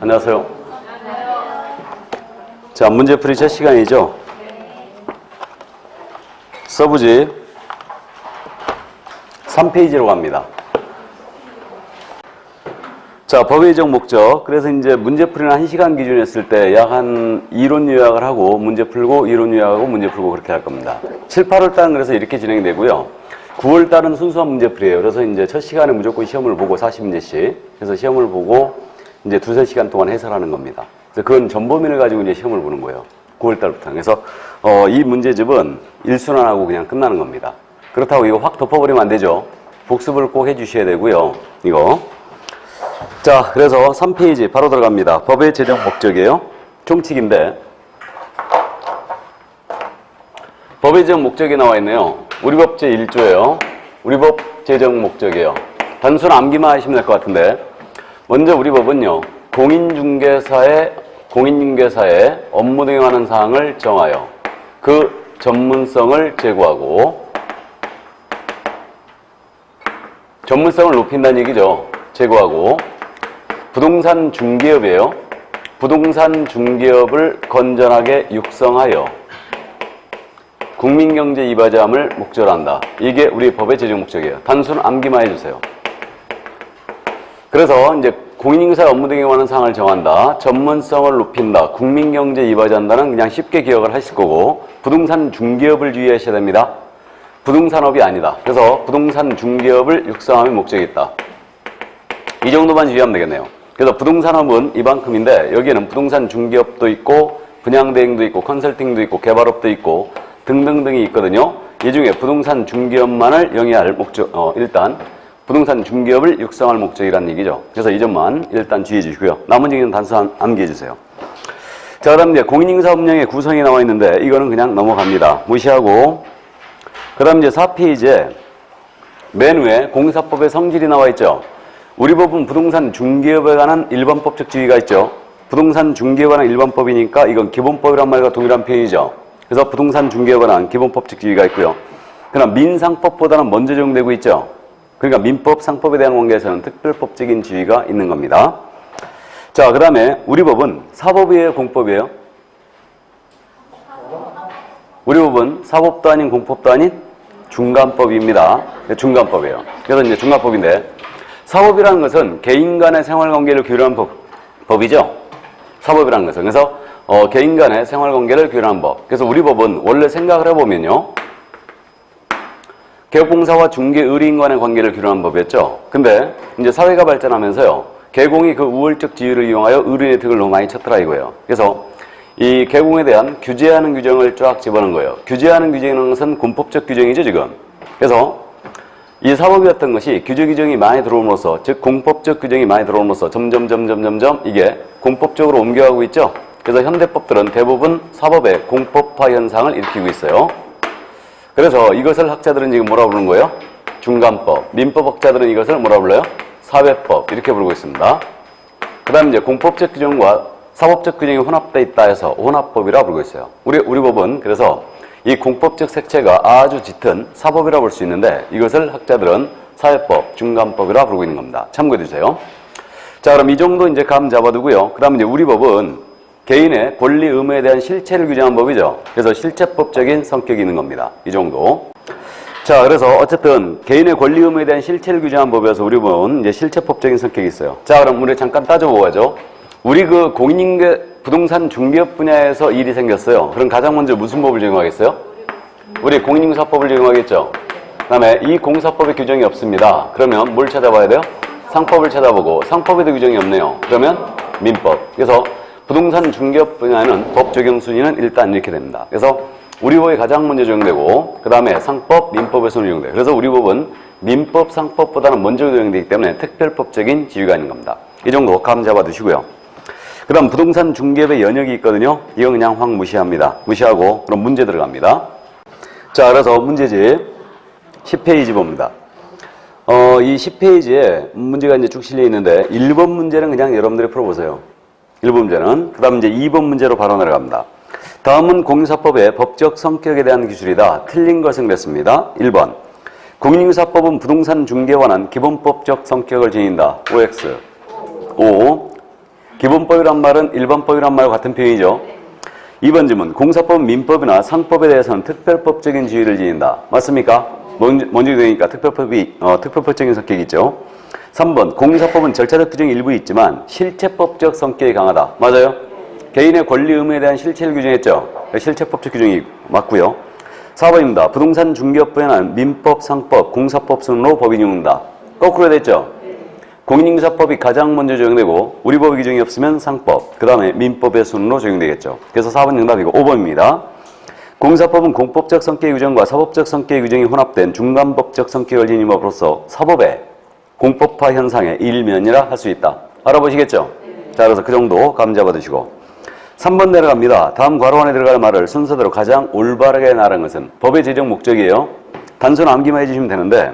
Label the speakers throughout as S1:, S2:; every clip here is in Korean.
S1: 안녕하세요. 자, 문제풀이 첫 시간이죠. 서부지 3페이지로 갑니다. 자, 법의적 목적. 그래서 이제 문제풀이는 1시간 기준이었을 때 약 한 이론 요약을 하고 문제 풀고 이론 요약하고 문제 풀고 그렇게 할 겁니다. 7, 8월 달은 그래서 이렇게 진행되고요. 9월 달은 순수한 문제풀이에요. 그래서 이제 첫 시간에 무조건 시험을 보고 40문제씩. 그래서 시험을 보고 이제 2-3시간 동안 해설하는 겁니다. 그래서 그건 전범위를 가지고 이제 시험을 보는 거예요. 9월 달부터. 그래서 이 문제집은 일순환하고 그냥 끝나는 겁니다. 그렇다고 이거 확 덮어버리면 안 되죠. 복습을 꼭 해주셔야 되고요. 이거. 자, 그래서 3페이지 바로 들어갑니다. 법의 제정 목적이에요. 총칙인데 법의 제정 목적이 나와 있네요. 우리 법 제1조예요. 우리 법 제정 목적이에요. 단순 암기만 하시면 될 것 같은데 먼저 우리 법은요. 공인중개사의 업무 등에 관한 사항을 정하여 그 전문성을 제고하고 전문성을 높인다는 얘기죠. 제고하고 부동산 중개업이에요. 부동산 중개업을 건전하게 육성하여 국민경제 이바지함을 목적으로 한다. 이게 우리 법의 제정 목적이에요. 단순 암기만 해주세요. 그래서 이제 공인중개사 업무 등에 관한 사항을 정한다. 전문성을 높인다. 국민경제 이바지한다는 그냥 쉽게 기억을 하실 거고 부동산 중개업을 주의하셔야 됩니다. 부동산업이 아니다. 그래서 부동산 중개업을 육성함의 목적이 있다. 이 정도만 주의하면 되겠네요. 그래서 부동산업은 이만큼인데 여기에는 부동산 중개업도 있고 분양대행도 있고 컨설팅도 있고 개발업도 있고 등등등이 있거든요. 이 중에 부동산 중개업만을 영위할 목적, 일단 부동산 중개업을 육성할 목적이라는 얘기죠. 그래서 이 점만 일단 주의해 주시고요. 나머지는 단순 암기해 주세요. 자, 그다음 이제 공인중개사업령의 구성이 나와 있는데 이거는 그냥 넘어갑니다. 무시하고 그다음 이제 4페이지에 맨 위에 공사법의 성질이 나와 있죠. 우리 법은 부동산 중개업에 관한 일반법적 지위가 있죠. 부동산 중개업에 관한 일반법이니까 이건 기본법이란 말과 동일한 표현이죠. 그래서 부동산 중개업에 관한 기본법적 지위가 있고요. 그러나 민상법보다는 먼저 적용되고 있죠. 그러니까 민법, 상법에 대한 관계에서는 특별법적인 지위가 있는 겁니다. 자, 그 다음에 우리 법은 사법이에요, 공법이에요? 우리 법은 사법도 아닌 공법도 아닌 중간법입니다. 중간법이에요. 그래서 이제 중간법인데 사법이라는 것은 개인 간의 생활관계를 규율하는 법이죠. 사법이라는 것은. 그래서 개인 간의 생활관계를 규율하는 법. 그래서 우리 법은 원래 생각을 해보면요. 개업공사와 중개의뢰인 간의 관계를 규율하는 법이었죠. 근데 이제 사회가 발전하면서요. 개공이 그 우월적 지위를 이용하여 의뢰인의 득을 너무 많이 쳤더라 이거예요. 그래서 이 개공에 대한 규제하는 규정을 쫙 집어넣은 거예요. 규제하는 규정이라는 것은 군법적 규정이죠, 지금. 그래서 이 사법이었던 것이 규제 규정이 많이 들어옴으로써, 즉 공법적 규정이 많이 들어옴으로써 점점 이게 공법적으로 옮겨가고 있죠. 그래서 현대법들은 대부분 사법의 공법화 현상을 일으키고 있어요. 그래서 이것을 학자들은 지금 뭐라고 부르는 거예요? 중간법. 민법 학자들은 이것을 뭐라고 불러요? 사회법. 이렇게 부르고 있습니다. 그 다음에 이제 공법적 규정과 사법적 규정이 혼합되어 있다 해서 혼합법이라고 부르고 있어요. 우리 법은 그래서 이 공법적 색채가 아주 짙은 사법이라고 볼 수 있는데 이것을 학자들은 사회법, 중간법이라고 부르고 있는 겁니다. 참고해 주세요. 자, 그럼 이 정도 이제 감 잡아두고요. 그 다음에 이제 우리 법은 개인의 권리 의무에 대한 실체를 규정한 법이죠. 그래서 실체법적인 성격이 있는 겁니다. 이 정도. 자, 그래서 어쨌든 개인의 권리 의무에 대한 실체를 규정한 법이어서 우리 법은 이제 실체법적인 성격이 있어요. 자, 그럼 우리 잠깐 따져보고 가죠. 우리 그 부동산 중개업 분야에서 일이 생겼어요. 그럼 가장 먼저 무슨 법을 적용하겠어요? 우리 공인중개사법을 적용하겠죠. 그 다음에 이 공사법에 규정이 없습니다. 그러면 뭘 찾아봐야 돼요? 상법을 찾아보고 상법에도 규정이 없네요. 그러면 민법. 그래서 부동산 중개업 분야에는 법 적용 순위는 일단 이렇게 됩니다. 그래서 우리 법이 가장 먼저 적용되고 그 다음에 상법, 민법에서는 적용돼요. 그래서 우리 법은 민법, 상법보다는 먼저 적용되기 때문에 특별법적인 지위가 있는 겁니다. 이 정도 감 잡아두시고요. 그 다음 부동산 중개업의 연역이 있거든요. 이건 그냥 확 무시합니다. 무시하고 그럼 문제 들어갑니다. 자, 그래서 문제집 10페이지 봅니다. 이 10페이지에 문제가 이제 쭉 실려 있는데 1번 문제는 그냥 여러분들이 풀어보세요. 1번 문제는. 그 다음 이제 2번 문제로 바로 내려갑니다. 다음은 공인중개사법의 법적 성격에 대한 기술이다. 틀린 것은 그랬습니다. 1번. 공인중개사법은 부동산 중개에 관한 기본법적 성격을 지닌다. OX. 5. 기본법이란 말은 일반법이란 말과 같은 표현이죠. 2번 질문. 공사법은 민법이나 상법에 대해서는 특별법적인 지위를 지닌다. 맞습니까? 먼저 되니까 특별법적인 성격이 있죠. 3번. 공사법은 절차적 규정이 일부 있지만 실체법적 성격이 강하다. 맞아요? 개인의 권리 의무에 대한 실체를 규정했죠. 실체법적 규정이 맞고요. 4번입니다. 부동산 중개업부에는 민법, 상법, 공사법 순으로 법이 적용된다. 거꾸로 됐죠? 공인인증사법이 가장 먼저 적용되고 우리 법의 규정이 없으면 상법, 그 다음에 민법의 순으로 적용되겠죠. 그래서 4번 정답이고 5번입니다. 공사법은 공법적 성격의 규정과 사법적 성격의 규정이 혼합된 중간법적 성격을 지닌 법으로서 사법의 공법화 현상의 일면이라 할 수 있다. 알아보시겠죠? 자, 그래서 그 정도 감 잡아두시고 3번 내려갑니다. 다음 괄호 안에 들어갈 말을 순서대로 가장 올바르게 나열한 것은 법의 제정 목적이에요. 단순 암기만 해주시면 되는데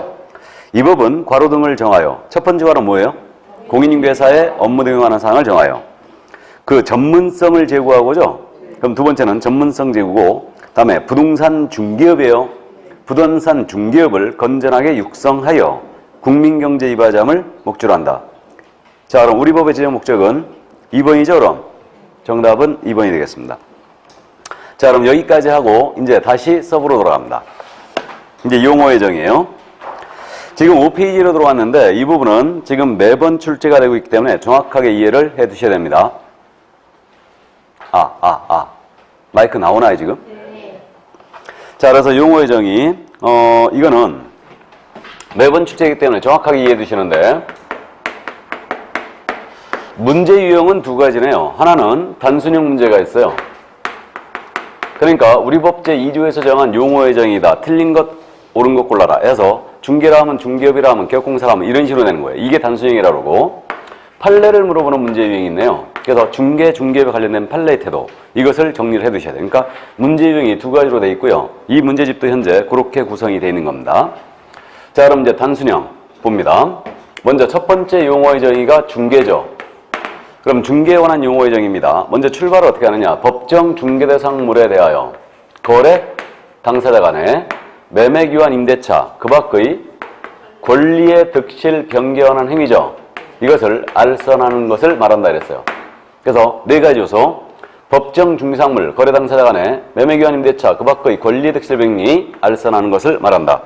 S1: 이 법은 괄호 등을 정하여 첫 번째 괄호 뭐예요? 공인중개사의 업무 등에 관한 사항을 정하여 그 전문성을 제고하고죠. 그럼 두 번째는 전문성 제고고 다음에 부동산 중개업이에요. 부동산 중개업을 건전하게 육성하여 국민경제 이바지함을 목적으로 한다. 자, 그럼 우리 법의 제정 목적은 2번이죠. 그럼 정답은 2번이 되겠습니다. 자, 그럼 여기까지 하고 이제 다시 서브로 돌아갑니다. 이제 용어의 정이에요. 지금 5페이지로 들어왔는데 이 부분은 지금 매번 출제가 되고 있기 때문에 정확하게 이해를 해 두셔야 됩니다. 마이크 나오나요 지금? 네. 자, 그래서 용어의 정의 이거는 매번 출제이기 때문에 정확하게 이해해 두시는데 문제 유형은 두 가지네요. 하나는 단순형 문제가 있어요. 그러니까 우리 법 제2조에서 정한 용어의 정의다. 틀린 것, 옳은 것 골라라 해서 중개라 하면 중개업이라 하면 개업공사라 하면 이런 식으로 되는 거예요. 이게 단순형이라고 그러고 판례를 물어보는 문제 유형이 있네요. 그래서 중개업에 관련된 판례의 태도 이것을 정리를 해 두셔야 돼요. 그러니까 문제 유형이 두 가지로 되어 있고요. 이 문제집도 현재 그렇게 구성이 되어 있는 겁니다. 자, 그럼 이제 단순형 봅니다. 먼저 첫 번째 용어의 정의가 중개죠. 그럼 중개에 관한 용어의 정의입니다. 먼저 출발을 어떻게 하느냐. 법정 중개대상물에 대하여 거래 당사자 간에 매매기환 임대차 그 밖의 권리의 득실 변경하는 행위죠. 이것을 알선하는 것을 말한다 그랬어요. 그래서 네 가지 요소 법정 중개상물 거래 당사자 간에 매매기환 임대차 그 밖의 권리의 득실 변경이 알선하는 것을 말한다.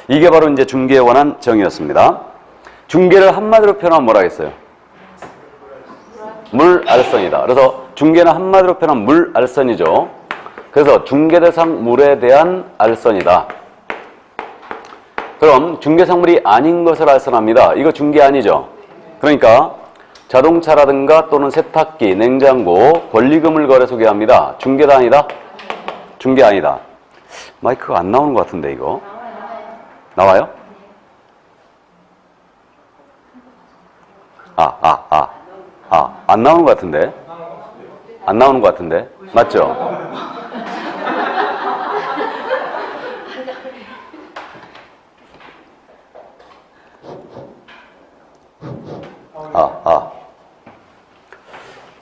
S1: 이게 바로 이제 중개에 관한 정의였습니다. 중개를 한마디로 표현하면 뭐라 했어요? 물알선이다. 그래서 중개는 한마디로 표현하면 물알선이죠. 그래서 중개대상 물에 대한 알선이다. 그럼 중개상물이 아닌 것을 알선합니다. 이거 중개 아니죠? 그러니까 자동차라든가 또는 세탁기, 냉장고, 권리금을 거래 소개합니다. 중개다 아니다? 중개 아니다. 마이크가 안 나오는 것 같은데 이거. 나와요? 안 나오는 것 같은데? 안 나오는 것 같은데? 맞죠?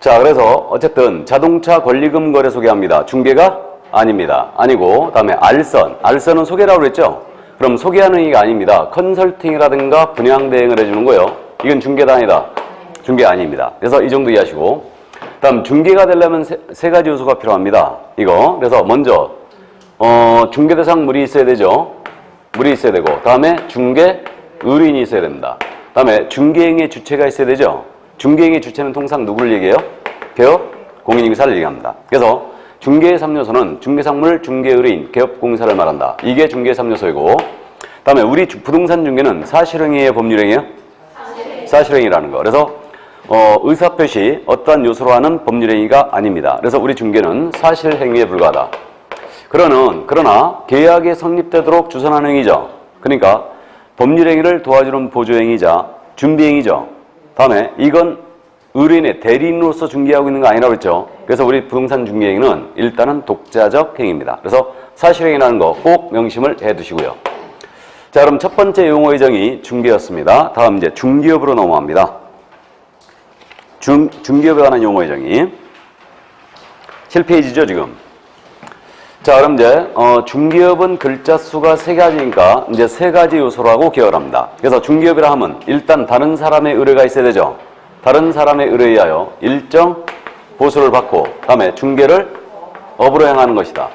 S1: 자, 그래서 어쨌든 자동차 권리금 거래 소개합니다. 중개가 아닙니다. 아니고 다음에 알선. 알선은 소개라고 그랬죠? 그럼 소개하는 얘기가 아닙니다. 컨설팅이라든가 분양 대행을 해주는 거예요. 이건 중개다 아니다? 중개 아닙니다. 그래서 이 정도 이해하시고 다음 중개가 되려면 세 가지 요소가 필요합니다. 이거 그래서 먼저 중개대상 물이 있어야 되죠. 물이 있어야 되고 다음에 중개 의뢰인이 있어야 됩니다. 다음에 중개행의 주체가 있어야 되죠. 중개행의 주체는 통상 누구를 얘기해요? 개업 공인인증사를 얘기합니다. 그래서 중개의 3요소는 중개상물, 중개의뢰인, 개업공사를 말한다. 이게 중개의 3요소이고 다음에 우리 부동산 중개는 사실행위의 법률행위예요? 사실행위라는 거. 그래서 의사표시 어떠한 요소로 하는 법률행위가 아닙니다. 그래서 우리 중개는 사실행위에 불과하다. 그러나 계약이 성립되도록 주선하는 행위죠. 그러니까 법률행위를 도와주는 보조행위자 준비행위죠. 다음에 이건 의뢰인의 대리인으로서 중개하고 있는 거 아니라고 했죠. 그래서 우리 부동산 중개행위는 일단은 독자적 행위입니다. 그래서 사실행위라는 거 꼭 명심을 해 두시고요. 자, 그럼 첫 번째 용어의 정의 중개였습니다. 다음 이제 중개업으로 넘어갑니다. 중개업에 관한 용어의 정의 7페이지죠 지금. 자, 그럼 이제 중개업은 글자 수가 3가지니까 이제 3가지 요소라고 기억을 합니다. 그래서 중개업이라 하면 일단 다른 사람의 의뢰가 있어야 되죠. 다른 사람의 의뢰에 의하여 일정 보수를 받고 다음에 중개를 업으로 행하는 것이다.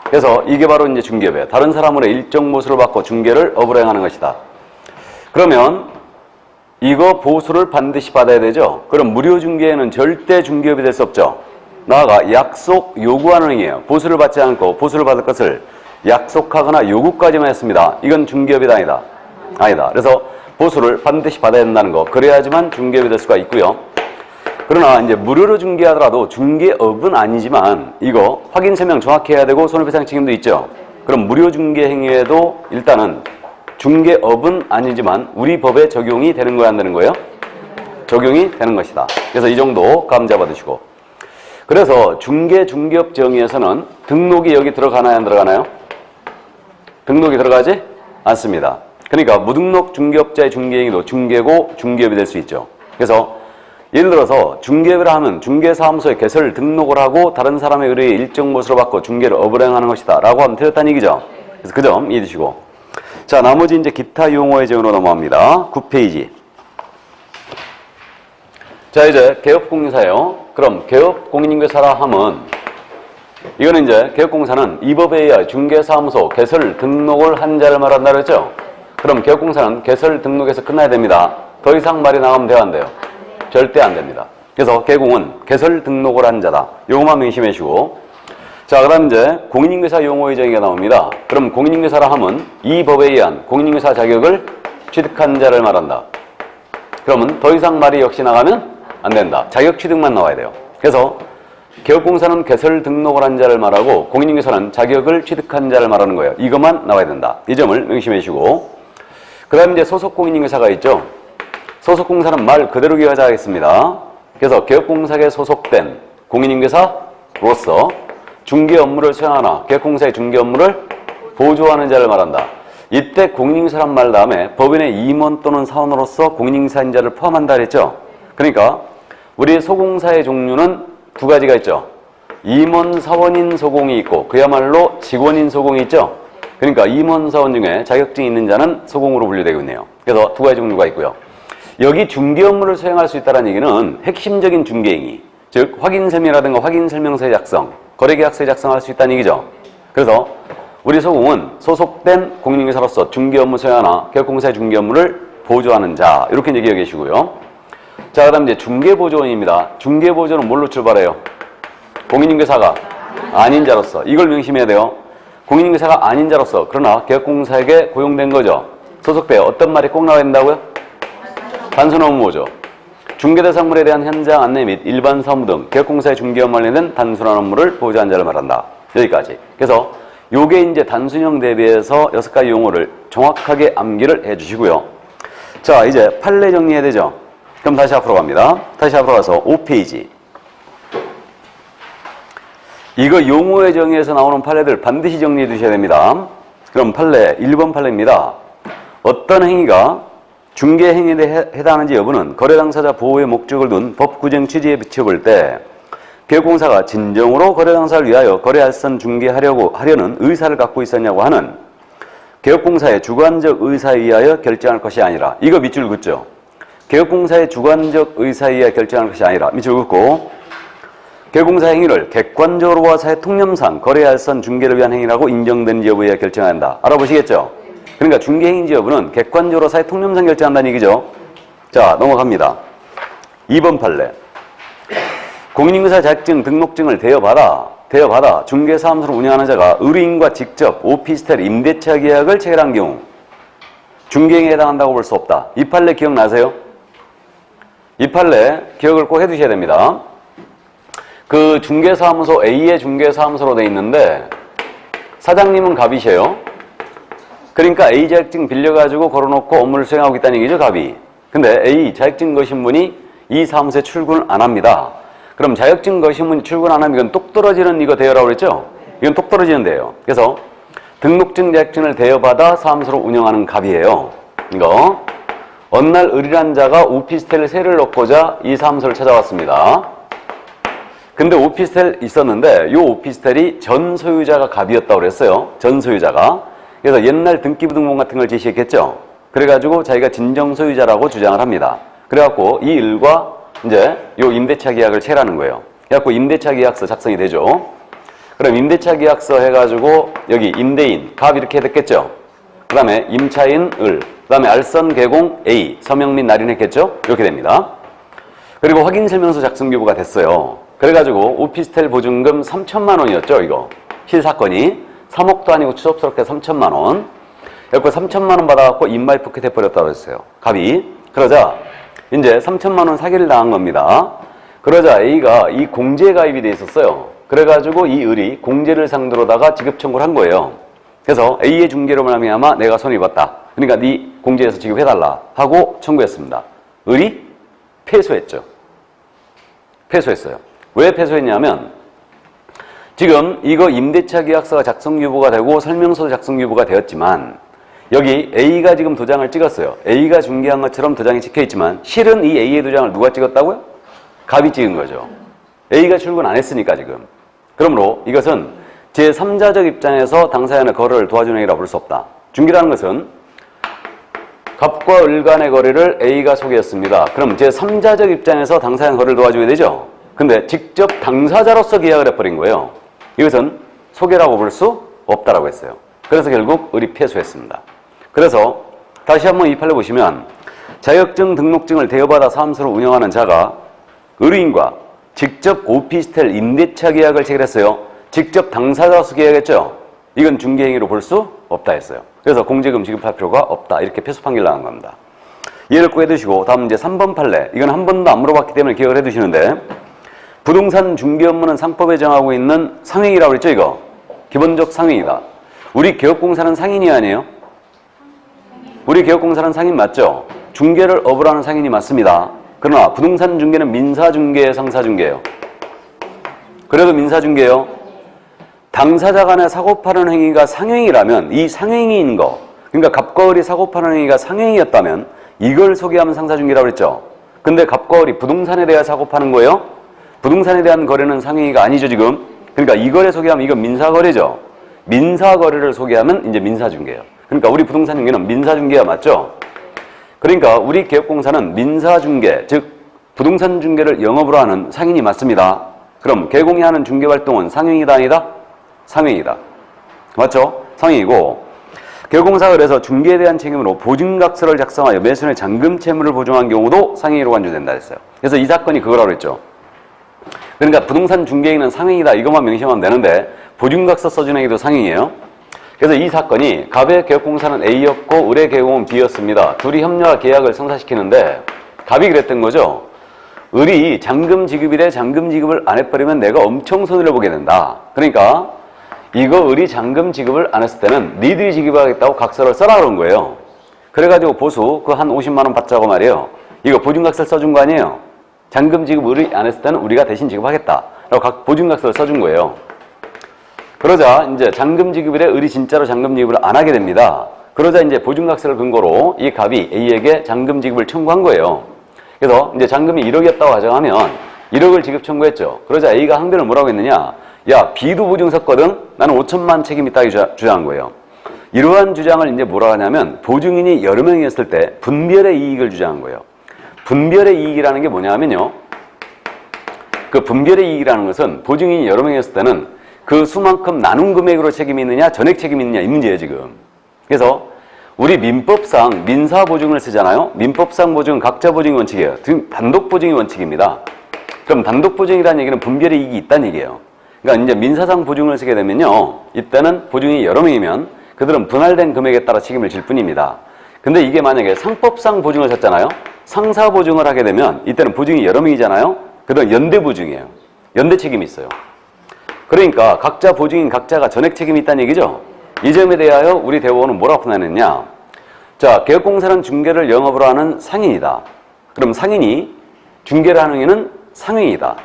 S1: 그래서 이게 바로 이제 중개업이에요. 다른 사람으로 일정 보수를 받고 중개를 업으로 행하는 것이다. 그러면 이거 보수를 반드시 받아야 되죠. 그럼 무료 중개에는 절대 중개업이 될 수 없죠. 나아가 약속 요구하는 행위예요. 보수를 받지 않고 보수를 받을 것을 약속하거나 요구까지만 했습니다. 이건 중개업이 아니다. 아니다. 그래서 보수를 반드시 받아야 된다는 거. 그래야지만 중개업이 될 수가 있고요. 그러나 이제 무료로 중개하더라도 중개업은 아니지만 이거 확인 설명 정확히 해야 되고 손해배상 책임도 있죠. 그럼 무료 중개 행위에도 일단은 중개업은 아니지만 우리 법에 적용이 되는 거야 안 되는 거예요? 적용이 되는 것이다. 그래서 이 정도 감 잡아두시고. 그래서 중개업 정의에서는 등록이 여기 들어가나요 안 들어가나요? 등록이 들어가지 않습니다. 그러니까 무등록 중개업자의 중개행위도 중개고 중개업이 될 수 있죠. 그래서 예를 들어서 중개업이라 하면 중개사무소에 개설 등록을 하고 다른 사람의 의뢰에 일정 보수를 받고 중개를 업을 행하는 것이다 라고 하면 틀렸다는 얘기죠. 그래서 그 점 이해해 주시고. 자, 나머지 이제 기타 용어의 제으로 넘어갑니다. 9페이지. 자, 이제 개업공사예요. 그럼 개업공인인계사라 하면 이거는 이제 개업공사는 이 법에 의해 중개사무소 개설 등록을 한 자를 말한다 그랬죠? 그럼 개업공사는 개설 등록에서 끝나야 됩니다. 더 이상 말이 나가면 돼요 안 돼요? 절대 안 됩니다. 그래서 개공은 개설 등록을 한 자다. 요것만 명심해 주시고. 자, 그 다음 이제 공인인계사 용어의 정의가 나옵니다. 그럼 공인인계사라 하면 이 법에 의한 공인인계사 자격을 취득한 자를 말한다. 그러면 더 이상 말이 역시 나가면 안 된다. 자격 취득만 나와야 돼요. 그래서 개업공사는 개설 등록을 한 자를 말하고 공인인계사는 자격을 취득한 자를 말하는 거예요. 이것만 나와야 된다. 이 점을 명심해 주시고. 그 다음 이제 소속 공인인계사가 있죠. 소속공사는 말 그대로 기억하겠습니다. 그래서 개업공사에 소속된 공인인계사로서 중개 업무를 수행하나 개업공사의 중개 업무를 보조하는 자를 말한다. 이때 공인인계사란 말 다음에 법인의 임원 또는 사원으로서 공인인계사인 자를 포함한다 그랬죠. 그러니까 우리 소공사의 종류는 두 가지가 있죠. 임원 사원인 소공이 있고 그야말로 직원인 소공이 있죠. 그러니까 임원 사원 중에 자격증이 있는 자는 소공으로 분류되고 있네요. 그래서 두 가지 종류가 있고요. 여기 중개 업무를 수행할 수 있다는 얘기는 핵심적인 중개행위, 즉 확인서명이라든가 확인설명서의 작성, 거래계약서의 작성할 수 있다는 얘기죠. 그래서 우리 소공은 소속된 공인인계사로서 중개 업무 수행하나 개업공사의 중개 업무를 보조하는 자, 이렇게 이제 기억해 주시고요. 자, 그 다음 이제 중개보조원입니다. 중개보조는 뭘로 출발해요? 공인인계사가 아닌 자로서. 이걸 명심해야 돼요. 공인인계사가 아닌 자로서. 그러나 개업공사에게 고용된 거죠. 소속돼. 어떤 말이 꼭 나와야 된다고요? 단순 업무보조. 중개대상물에 대한 현장 안내 및 일반 사무 등 개업공사의 중개 업무에 관련된 단순한 업무를 보조한 자를 말한다. 여기까지. 그래서 요게 이제 단순형 대비해서 6가지 용어를 정확하게 암기를 해 주시고요. 자, 이제 판례 정리해야 되죠. 그럼 다시 앞으로 갑니다. 다시 앞으로 가서 5페이지. 이거 용어의 정의에서 나오는 판례들 반드시 정리해 두셔야 됩니다. 그럼 판례, 1번 판례입니다. 어떤 행위가 중개 행위에 해당하는지 여부는 거래 당사자 보호의 목적을 둔 법 구정 취지에 비춰볼 때 개업공사가 진정으로 거래 당사를 위하여 거래 알선 중개하려는 의사를 갖고 있었냐고 하는 개업공사의 주관적 의사에 의하여 결정할 것이 아니라, 이거 밑줄 긋죠. 개업공사의 주관적 의사에 의하여 결정할 것이 아니라 밑줄 긋고, 개업공사 행위를 객관적으로와 사회 통념상 거래 알선 중개를 위한 행위라고 인정되는지 여부에 의해 결정한다. 알아보시겠죠? 그러니까 중개행위지 여부는 객관적으로 사회 통념상 결정한다는 얘기죠. 자, 넘어갑니다. 2번 판례. 공인인계사 자격증 등록증을 대여받아 중개사무소를 운영하는 자가 의뢰인과 직접 오피스텔 임대차 계약을 체결한 경우 중개행위에 해당한다고 볼 수 없다. 이 판례 기억나세요? 이 판례 기억을 꼭 해두셔야 됩니다. 그 중개사무소 A의 중개사무소로 돼 있는데 사장님은 갑이셔요. 그러니까 A 자격증 빌려가지고 걸어놓고 업무를 수행하고 있다는 얘기죠, 갑이. 근데 A 자격증 거신 분이 이 사무소에 출근을 안 합니다. 그럼 자격증 거신 분이 출근 안 하면 이건 똑 떨어지는 이거 대여라고 그랬죠? 이건 똑 떨어지는 대여. 그래서 등록증 자격증을 대여받아 사무소를 운영하는 갑이에요. 이거. 어느 날 의리란 자가 오피스텔 세를 넣고자 이 사무소를 찾아왔습니다. 근데 오피스텔 있었는데 이 오피스텔이 전 소유자가 갑이었다고 그랬어요. 전 소유자가. 그래서 옛날 등기부등본 같은 걸 제시했겠죠. 그래가지고 자기가 진정 소유자라고 주장을 합니다. 그래갖고 이 을과 이제 요 임대차 계약을 체라는 거예요. 그래갖고 임대차 계약서 작성이 되죠. 그럼 임대차 계약서 해가지고 여기 임대인 갑 이렇게 됐겠죠. 그 다음에 임차인 을, 그 다음에 알선 개공 A 서명 및 날인했겠죠. 이렇게 됩니다. 그리고 확인설명서 작성규부가 됐어요. 그래가지고 오피스텔 보증금 3천만 원이었죠. 이거 실사건이 3억도 아니고 추접스럽게 3천만 원. 그래서 3천만 원 받아갖고 인마이 포켓 해버렸다고 했어요. 갑이. 그러자 이제 3천만 원 사기를 당한 겁니다. 그러자 A가 이 공제 가입이 돼 있었어요. 그래가지고 이 을이 공제를 상대로다가 지급 청구를 한 거예요. 그래서 A의 중개로 말미암아 내가 손해봤다. 그러니까 네 공제해서 지급해달라 하고 청구했습니다. 을이 패소했죠. 패소했어요. 왜 패소했냐면 지금 이거 임대차 계약서가 작성유보가 되고 설명서도 작성유보가 되었지만 여기 A가 지금 도장을 찍었어요. A가 중개한 것처럼 도장이 찍혀있지만 실은 이 A의 도장을 누가 찍었다고요? 갑이 찍은 거죠. A가 출근 안 했으니까 지금. 그러므로 이것은 제3자적 입장에서 당사자의 거래를 도와주는 행위라고 볼 수 없다. 중개라는 것은 갑과 을 간의 거래를 A가 소개했습니다. 그럼 제3자적 입장에서 당사자의 거래를 도와줘야 되죠. 근데 직접 당사자로서 계약을 해버린 거예요. 이것은 소개라고 볼 수 없다라고 했어요. 그래서 결국 을이 패소했습니다. 그래서 다시 한번 이 판례 보시면 자격증 등록증을 대여받아 사무소를 운영하는 자가 의뢰인과 직접 오피스텔 임대차 계약을 체결했어요. 직접 당사자로서 계약했죠. 이건 중개행위로 볼 수 없다 했어요. 그래서 공제금 지급할 필요가 없다. 이렇게 패소 판결을 나온 겁니다. 이해를 꼭 해두시고 다음 이제 3번 판례. 이건 한 번도 안 물어봤기 때문에 기억을 해두시는데 부동산 중개 업무는 상법에 정하고 있는 상행이라고 그랬죠. 이거 기본적 상행이다. 우리 개업공사는 상인이 아니에요? 우리 개업공사는 상인 맞죠? 중개를 업으로 하는 상인이 맞습니다. 그러나 부동산 중개는 민사중개예요, 상사중개예요? 그래도 민사중개예요. 당사자 간의 사고파는 행위가 상행이라면 이 상행위인 거, 그러니까 갑과 을이 사고파는 행위가 상행이었다면 이걸 소개하면 상사중개라고 그랬죠. 근데 갑과 을이 부동산에 대해 사고파는 거예요? 부동산에 대한 거래는 상행위가 아니죠 지금. 그러니까 이 거래 소개하면 이건 민사거래죠. 민사거래를 소개하면 이제 민사중개예요. 그러니까 우리 부동산 중개는 민사중개가 맞죠? 그러니까 우리 개업공사는 민사중개, 즉 부동산 중개를 영업으로 하는 상인이 맞습니다. 그럼 개공이 하는 중개활동은 상행이다 아니다? 상행이다. 맞죠? 상행이고 개업공사가 그래서 중개에 대한 책임으로 보증각서를 작성하여 매수인의 잔금 채무를 보증한 경우도 상행위로 간주된다 했어요. 그래서 이 사건이 그거라고 했죠. 그러니까 부동산 중개행위는 상행이다 이것만 명시하면 되는데 보증각서 써준 행위도 상행이에요. 그래서 이 사건이 갑의 개업공사는 A였고 을의 개공은 B였습니다. 둘이 협력하 계약을 성사시키는데 갑이 그랬던 거죠. 을이 잔금 지급일에 잔금 지급을 안 해버리면 내가 엄청 손해를 보게 된다. 그러니까 이거 을이 잔금 지급을 안 했을 때는 니들이 지급하겠다고 각서를 써라 그런 거예요. 그래가지고 보수 그 한 50만 원 받자고 말이에요. 이거 보증각서를 써준 거 아니에요. 잔금 지급 을이 안 했을 때는 우리가 대신 지급하겠다 라고 보증각서를 써준 거예요. 그러자 이제 잔금 지급일에 을이 진짜로 잔금 지급을 안 하게 됩니다. 그러자 이제 보증각서를 근거로 이 갑이 A에게 잔금 지급을 청구한 거예요. 그래서 이제 잔금이 1억이었다고 가정하면 1억을 지급 청구했죠. 그러자 A가 항변을 뭐라고 했느냐? 야, B도 보증 섰거든? 나는 5천만 책임 있다 주장한 거예요. 이러한 주장을 이제 뭐라 하냐면 보증인이 여러 명이었을 때 분별의 이익을 주장한 거예요. 분별의 이익이라는 게 뭐냐면요. 그 분별의 이익이라는 것은 보증인이 여러 명이었을 때는 그 수만큼 나눈 금액으로 책임이 있느냐 전액 책임이 있느냐 이 문제예요 지금. 그래서 우리 민법상 민사보증을 쓰잖아요. 민법상 보증은 각자 보증이 원칙이에요. 단독보증이 원칙입니다. 그럼 단독보증이라는 얘기는 분별의 이익이 있다는 얘기예요. 그러니까 이제 민사상 보증을 쓰게 되면요. 이때는 보증이 여러 명이면 그들은 분할된 금액에 따라 책임을 질 뿐입니다. 근데 이게 만약에 상법상 보증을 썼잖아요. 상사보증을 하게 되면 이때는 보증이 여러 명이잖아요. 그들은 연대보증이에요. 연대 책임이 있어요. 그러니까 각자 보증인 각자가 전액 책임이 있다는 얘기죠. 이 점에 대하여 우리 대법원은 뭐라고 표현했느냐. 자, 개업공사는 중개를 영업으로 하는 상인이다. 그럼 상인이 중개를 하는 행위는 상행이다.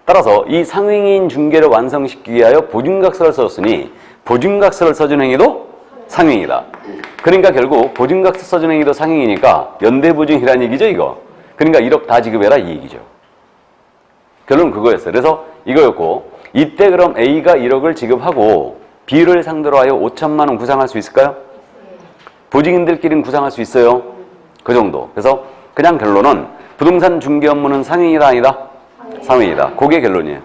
S1: 따라서 이 상행인 중개를 완성시키기 위하여 보증각서를 썼으니 보증각서를 써준 행위도 상행이다. 그러니까 결국 보증각서 써준 행위도 상행이니까 연대보증이라는 얘기죠 이거. 그러니까 1억 다 지급해라 이 얘기죠. 결론은 그거였어요. 그래서 이거였고 이때 그럼 A가 1억을 지급하고 B를 상대로 하여 5천만 원 구상할 수 있을까요? 보증인들끼리는 구상할 수 있어요. 그 정도. 그래서 그냥 결론은 부동산 중개 업무는 상행이다, 아니다? 상행이다. 그게 결론이에요.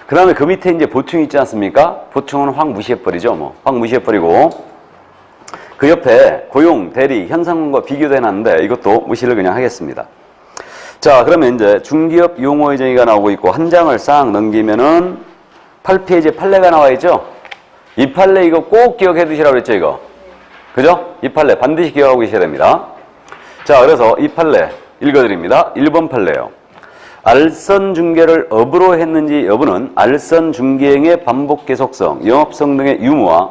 S1: 그 다음에 그 밑에 이제 보충이 있지 않습니까? 보충은 확 무시해버리죠. 뭐. 확 무시해버리고. 그 옆에 고용, 대리, 현상금과 비교도 해놨는데 이것도 무시를 그냥 하겠습니다. 자, 그러면 이제 중개업 용어의 정의가 나오고 있고 한 장을 싹 넘기면은 8페이지에 판례가 나와 있죠? 이 판례 이거 꼭 기억해 두시라고 그랬죠, 이거? 그죠? 이 판례 반드시 기억하고 계셔야 됩니다. 자, 그래서 이 판례 읽어드립니다. 1번 판례요. 알선 중개를 업으로 했는지 여부는 알선 중개행의 반복 계속성, 영업성 등의 유무와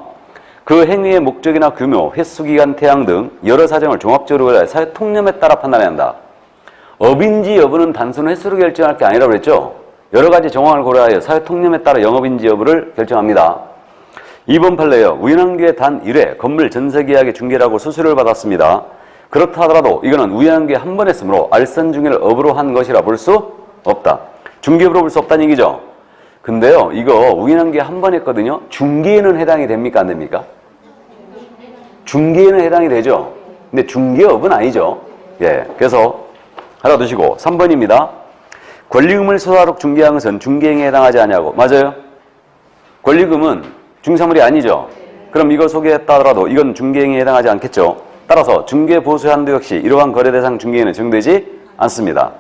S1: 그 행위의 목적이나 규모, 횟수기간, 태양 등 여러 사정을 종합적으로 고려해 사회 통념에 따라 판단해야 한다. 업인지 여부는 단순 횟수로 결정할 게 아니라고 그랬죠? 여러 가지 정황을 고려하여 사회 통념에 따라 영업인지 여부를 결정합니다. 2번 판례요. 우연한기에 단 1회 건물 전세계약의 중개라고 수수료를 받았습니다. 그렇다 하더라도 이거는 우연한기에 한 번 했으므로 알선 중개를 업으로 한 것이라 볼 수 없다. 중개업으로 볼 수 없다는 얘기죠. 근데요, 이거 우연한기에 한 번 했거든요. 중개에는 해당이 됩니까, 안 됩니까? 중개에는 해당이 되죠. 근데 중개업은 아니죠. 예, 그래서 하나 두시고 3번입니다. 권리금을 소사록 중개한 것은 중개행위에 해당하지 아니하고. 맞아요? 권리금은 중사물이 아니죠. 그럼 이거 소개했다 하더라도 이건 중개행위에 해당하지 않겠죠. 따라서 중개보수 한도 역시 이러한 거래 대상 중개에는 적용되지 않습니다.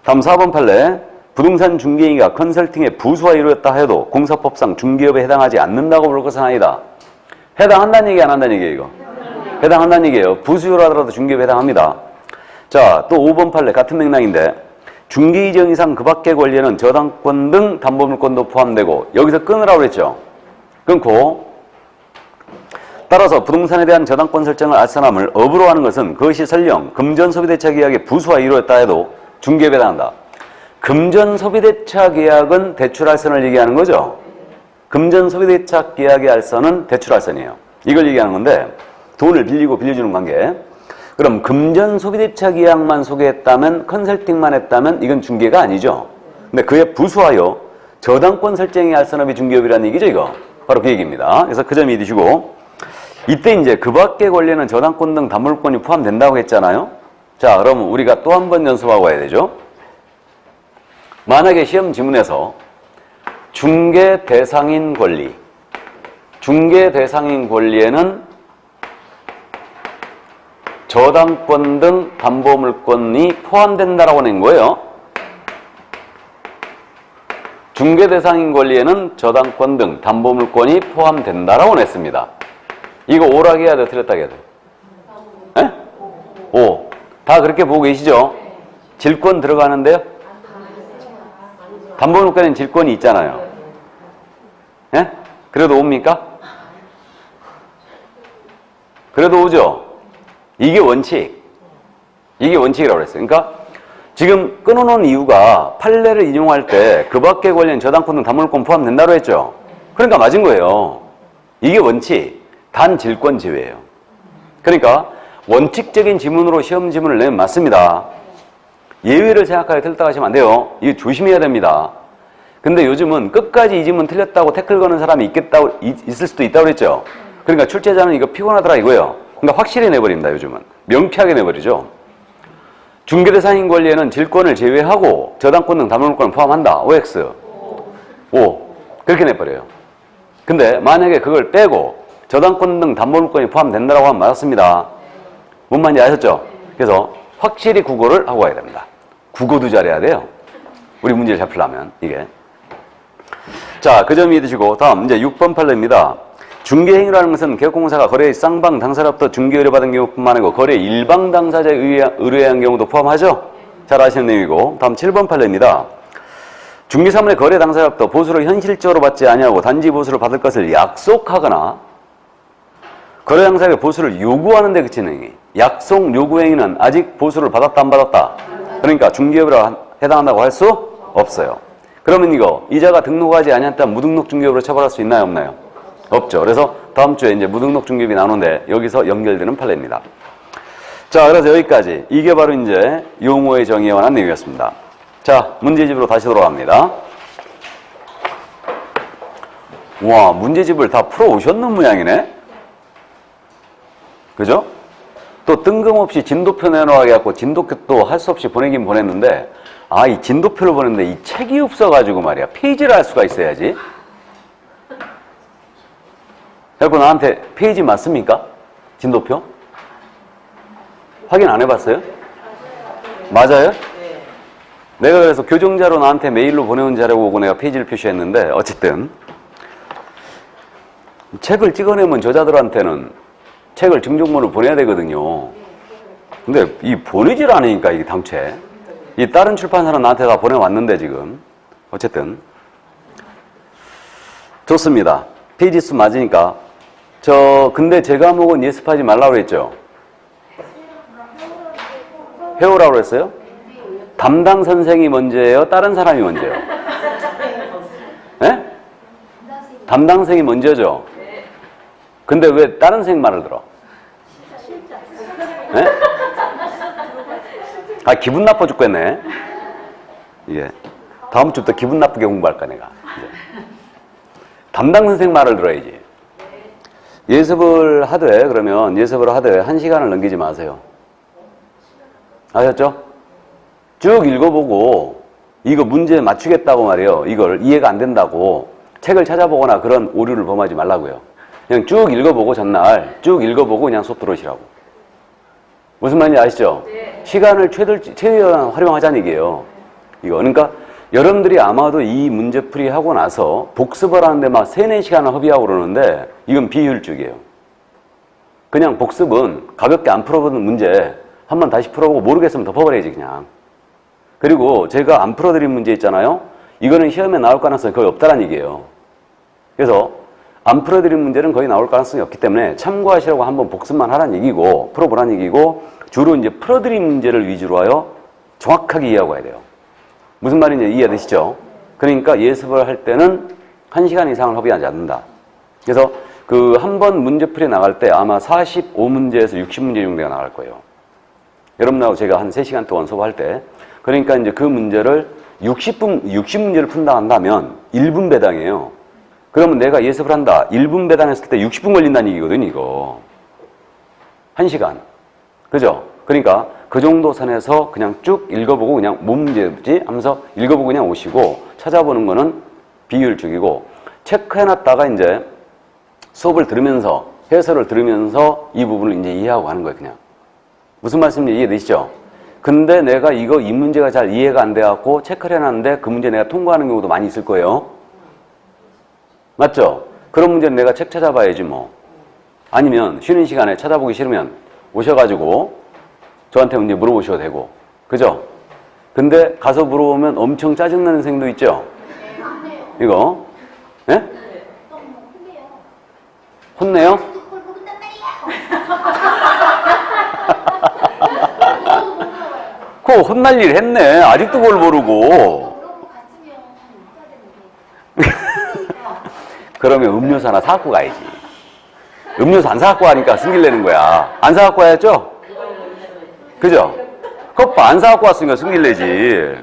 S1: 다음 4번 판례. 부동산 중개행위가 컨설팅의 부수와 이루어졌다 해도 공사법상 중개업에 해당하지 않는다고 볼 것은 아니다. 해당한다는 얘기 안 한다는 얘기예요, 이거? 해당한다는 얘기예요. 부수요로 하더라도 중개업에 해당합니다. 자, 또 5번 판례 같은 맥락인데 중개 이전 이상 그 밖의 권리에는 저당권 등 담보물권도 포함되고 여기서 끊으라고 그랬죠. 끊고 따라서 부동산에 대한 저당권 설정을 알선함을 업으로 하는 것은 그것이 설령 금전소비대차 계약의 부수와 이루어졌다 해도 중개업에 해당한다. 금전소비대차 계약은 대출알선을 얘기하는 거죠. 금전소비대차 계약의 알선은 대출알선이에요. 이걸 얘기하는 건데 돈을 빌리고 빌려주는 관계. 그럼 금전소비대차 계약만 소개했다면 컨설팅만 했다면 이건 중개가 아니죠. 근데 그에 부수하여 저당권 설정의 알선업이 중개업이라는 얘기죠, 이거. 바로 그 얘기입니다. 그래서 그 점 잊으시고 이때 이제 그 밖의 권리에는 저당권 등 담보물권이 포함된다고 했잖아요. 자, 그럼 우리가 또 한 번 연습하고 가야 되죠. 만약에 시험 지문에서 중개 대상인 권리, 중개 대상인 권리에는 저당권 등 담보물권이 포함된다라고 낸 거예요. 중개 대상인 권리에는 저당권 등 담보물권이 포함된다라고 냈습니다. 이거 오라게 해야 돼, 틀렸다게 해야 돼? 예? 오. 다 그렇게 보고 계시죠? 질권 들어가는데요? 담보물권에는 질권이 있잖아요. 예? 그래도 옵니까? 그래도 오죠? 이게 원칙. 이게 원칙이라고 그랬어요. 그러니까 지금 끊어놓은 이유가 판례를 인용할 때 그 밖에 관련 저당권 등 담보물권 포함된다고 했죠. 그러니까 맞은 거예요. 이게 원칙. 단 질권 제외예요. 그러니까 원칙적인 지문으로 시험 지문을 내면 맞습니다. 예외를 생각하여 틀렸다고 하시면 안 돼요. 이거 조심해야 됩니다. 근데 요즘은 끝까지 이 지문 틀렸다고 태클 거는 사람이 있을 수도 있다고 그랬죠. 그러니까 출제자는 이거 피곤하더라 이거예요. 그러니까 확실히 내버립니다. 요즘은. 명쾌하게 내버리죠. 중개대상인 권리에는 질권을 제외하고 저당권 등 담보물권을 포함한다. OX. O. 그렇게 내버려요. 근데 만약에 그걸 빼고 저당권 등 담보물권이 포함된다고 하면 맞았습니다. 뭔 말인지 아셨죠? 그래서 확실히 국어를 하고 가야 됩니다. 국어도 잘해야 돼요. 우리 문제를 잘 풀려면 이게. 자, 그 점 이해드시고 다음 이제 6번 판례입니다. 중개행위라는 것은 개업공사가 거래의 쌍방 당사자로부터 중개 의뢰받은 경우뿐만 아니고 거래 일방 당사자의 의뢰한 경우도 포함하죠. 잘 아시는 내용이고 다음 7번 판례입니다. 중개사물의 거래 당사자로부터 보수를 현실적으로 받지 아니하고 단지 보수를 받을 것을 약속하거나 거래 당사자에게 보수를 요구하는 데 그치는 행위. 약속 요구 행위는 아직 보수를 받았다 안 받았다. 그러니까 중개업으로 해당한다고 할 수 없어요. 그러면 이거 이자가 등록하지 아니했다면 무등록 중개업으로 처벌할 수 있나요, 없나요? 없죠. 그래서 다음 주에 이제 무등록 중개업이 나오는데 여기서 연결되는 판례입니다. 자, 그래서 여기까지 이게 바로 이제 용어의 정의에 관한 내용이었습니다. 자, 문제집으로 다시 돌아갑니다. 와, 문제집을 다 풀어 오셨는 모양이네. 그죠? 또 뜬금없이 진도표 내놓아갖고 진도표 할 수 없이 보내긴 보냈는데, 아, 이 진도표를 보냈는데 이 책이 없어가지고 말이야. 페이지를 알 수가 있어야지. 그래서 나한테 페이지 맞습니까? 진도표? 확인 안 해봤어요? 맞아요? 내가 그래서 교정자로 나한테 메일로 보내온 자료고 보고 내가 페이지를 표시했는데, 어쨌든 책을 찍어내면 저자들한테는 책을 증정본을 보내야 되거든요. 근데 이 보내질 않으니까 이게 당최 이 다른 출판사는 나한테 다 보내왔는데 지금 어쨌든 좋습니다. 페이지 수 맞으니까. 근데 제 과목은 예습하지 말라고 그랬죠? 해오라고 그랬어요? 담당 선생이 먼저예요? 다른 사람이 먼저예요? 네? 담당 선생이 먼저죠? 근데 왜 다른 선생님 말을 들어? 네? 아, 기분 나빠 죽겠네. 예. 다음 주부터 기분 나쁘게 공부할까, 내가. 이제. 담당 선생님 말을 들어야지. 예습을 하되, 그러면 예습을 하되 1시간을 넘기지 마세요. 아셨죠? 쭉 읽어보고, 이거 문제 맞추겠다고 말이에요. 이걸 이해가 안 된다고 책을 찾아보거나 그런 오류를 범하지 말라고요. 그냥 쭉 읽어보고 전날 쭉 읽어보고 그냥 수업 들어오시라고. 무슨 말인지 아시죠? 네. 시간을 최대한 활용하자는 얘기예요. 이거. 그러니까 여러분들이 아마도 이 문제풀이 하고 나서 복습을 하는데 막 3, 4시간을 허비하고 그러는데 이건 비효율적이에요. 그냥 복습은 가볍게 안 풀어보는 문제 한번 다시 풀어보고 모르겠으면 덮어버려야지 그냥. 그리고 제가 안 풀어드린 문제 있잖아요. 이거는 시험에 나올 가능성이 거의 없다는 얘기예요. 그래서 안 풀어드린 문제는 거의 나올 가능성이 없기 때문에 참고하시라고 한번 복습만 하라는 얘기고 풀어보라는 얘기고 주로 이제 풀어드린 문제를 위주로 하여 정확하게 이해하고 가야 돼요. 무슨 말인지 이해되시죠? 그러니까 예습을 할 때는 1시간 이상을 허비하지 않는다. 그래서 그 한 번 문제풀이 나갈 때 아마 45문제에서 60문제 정도가 나갈 거예요. 여러분하고 제가 한 3시간 동안 수업할 때 그러니까 이제 그 문제를 60문제를 푼다 한다면 1분 배당이에요. 그러면 내가 예습을 한다. 1분 배당했을 때 60분 걸린다는 얘기거든, 이거. 1시간. 그죠? 그러니까 그 정도 선에서 그냥 쭉 읽어보고 그냥 뭔 문제지? 하면서 읽어보고 그냥 오시고 찾아보는 거는 비효율적이고 체크해놨다가 이제 수업을 들으면서 해설을 들으면서 이 부분을 이제 이해하고 가는 거예요, 그냥. 무슨 말씀인지 이해되시죠? 근데 내가 이 문제가 잘 이해가 안 돼갖고 체크를 해놨는데 그 문제 내가 통과하는 경우도 많이 있을 거예요. 맞죠? 그런 문제는 내가 책 찾아봐야지 뭐. 아니면 쉬는 시간에 찾아보기 싫으면 오셔가지고 저한테 문제 물어보셔도 되고. 그죠? 근데 가서 물어보면 엄청 짜증나는 생도 있죠? 이거. 예? 혼내요? 그거 혼날 일 했네. 아직도 그걸 모르고. 그러면 음료수 하나 사갖고 가야지. 음료수 안 사갖고 가니까 승질 내는 거야. 안 사갖고 가야죠? 그죠? 컵밥 안 사갖고 왔으니까 승질 내지.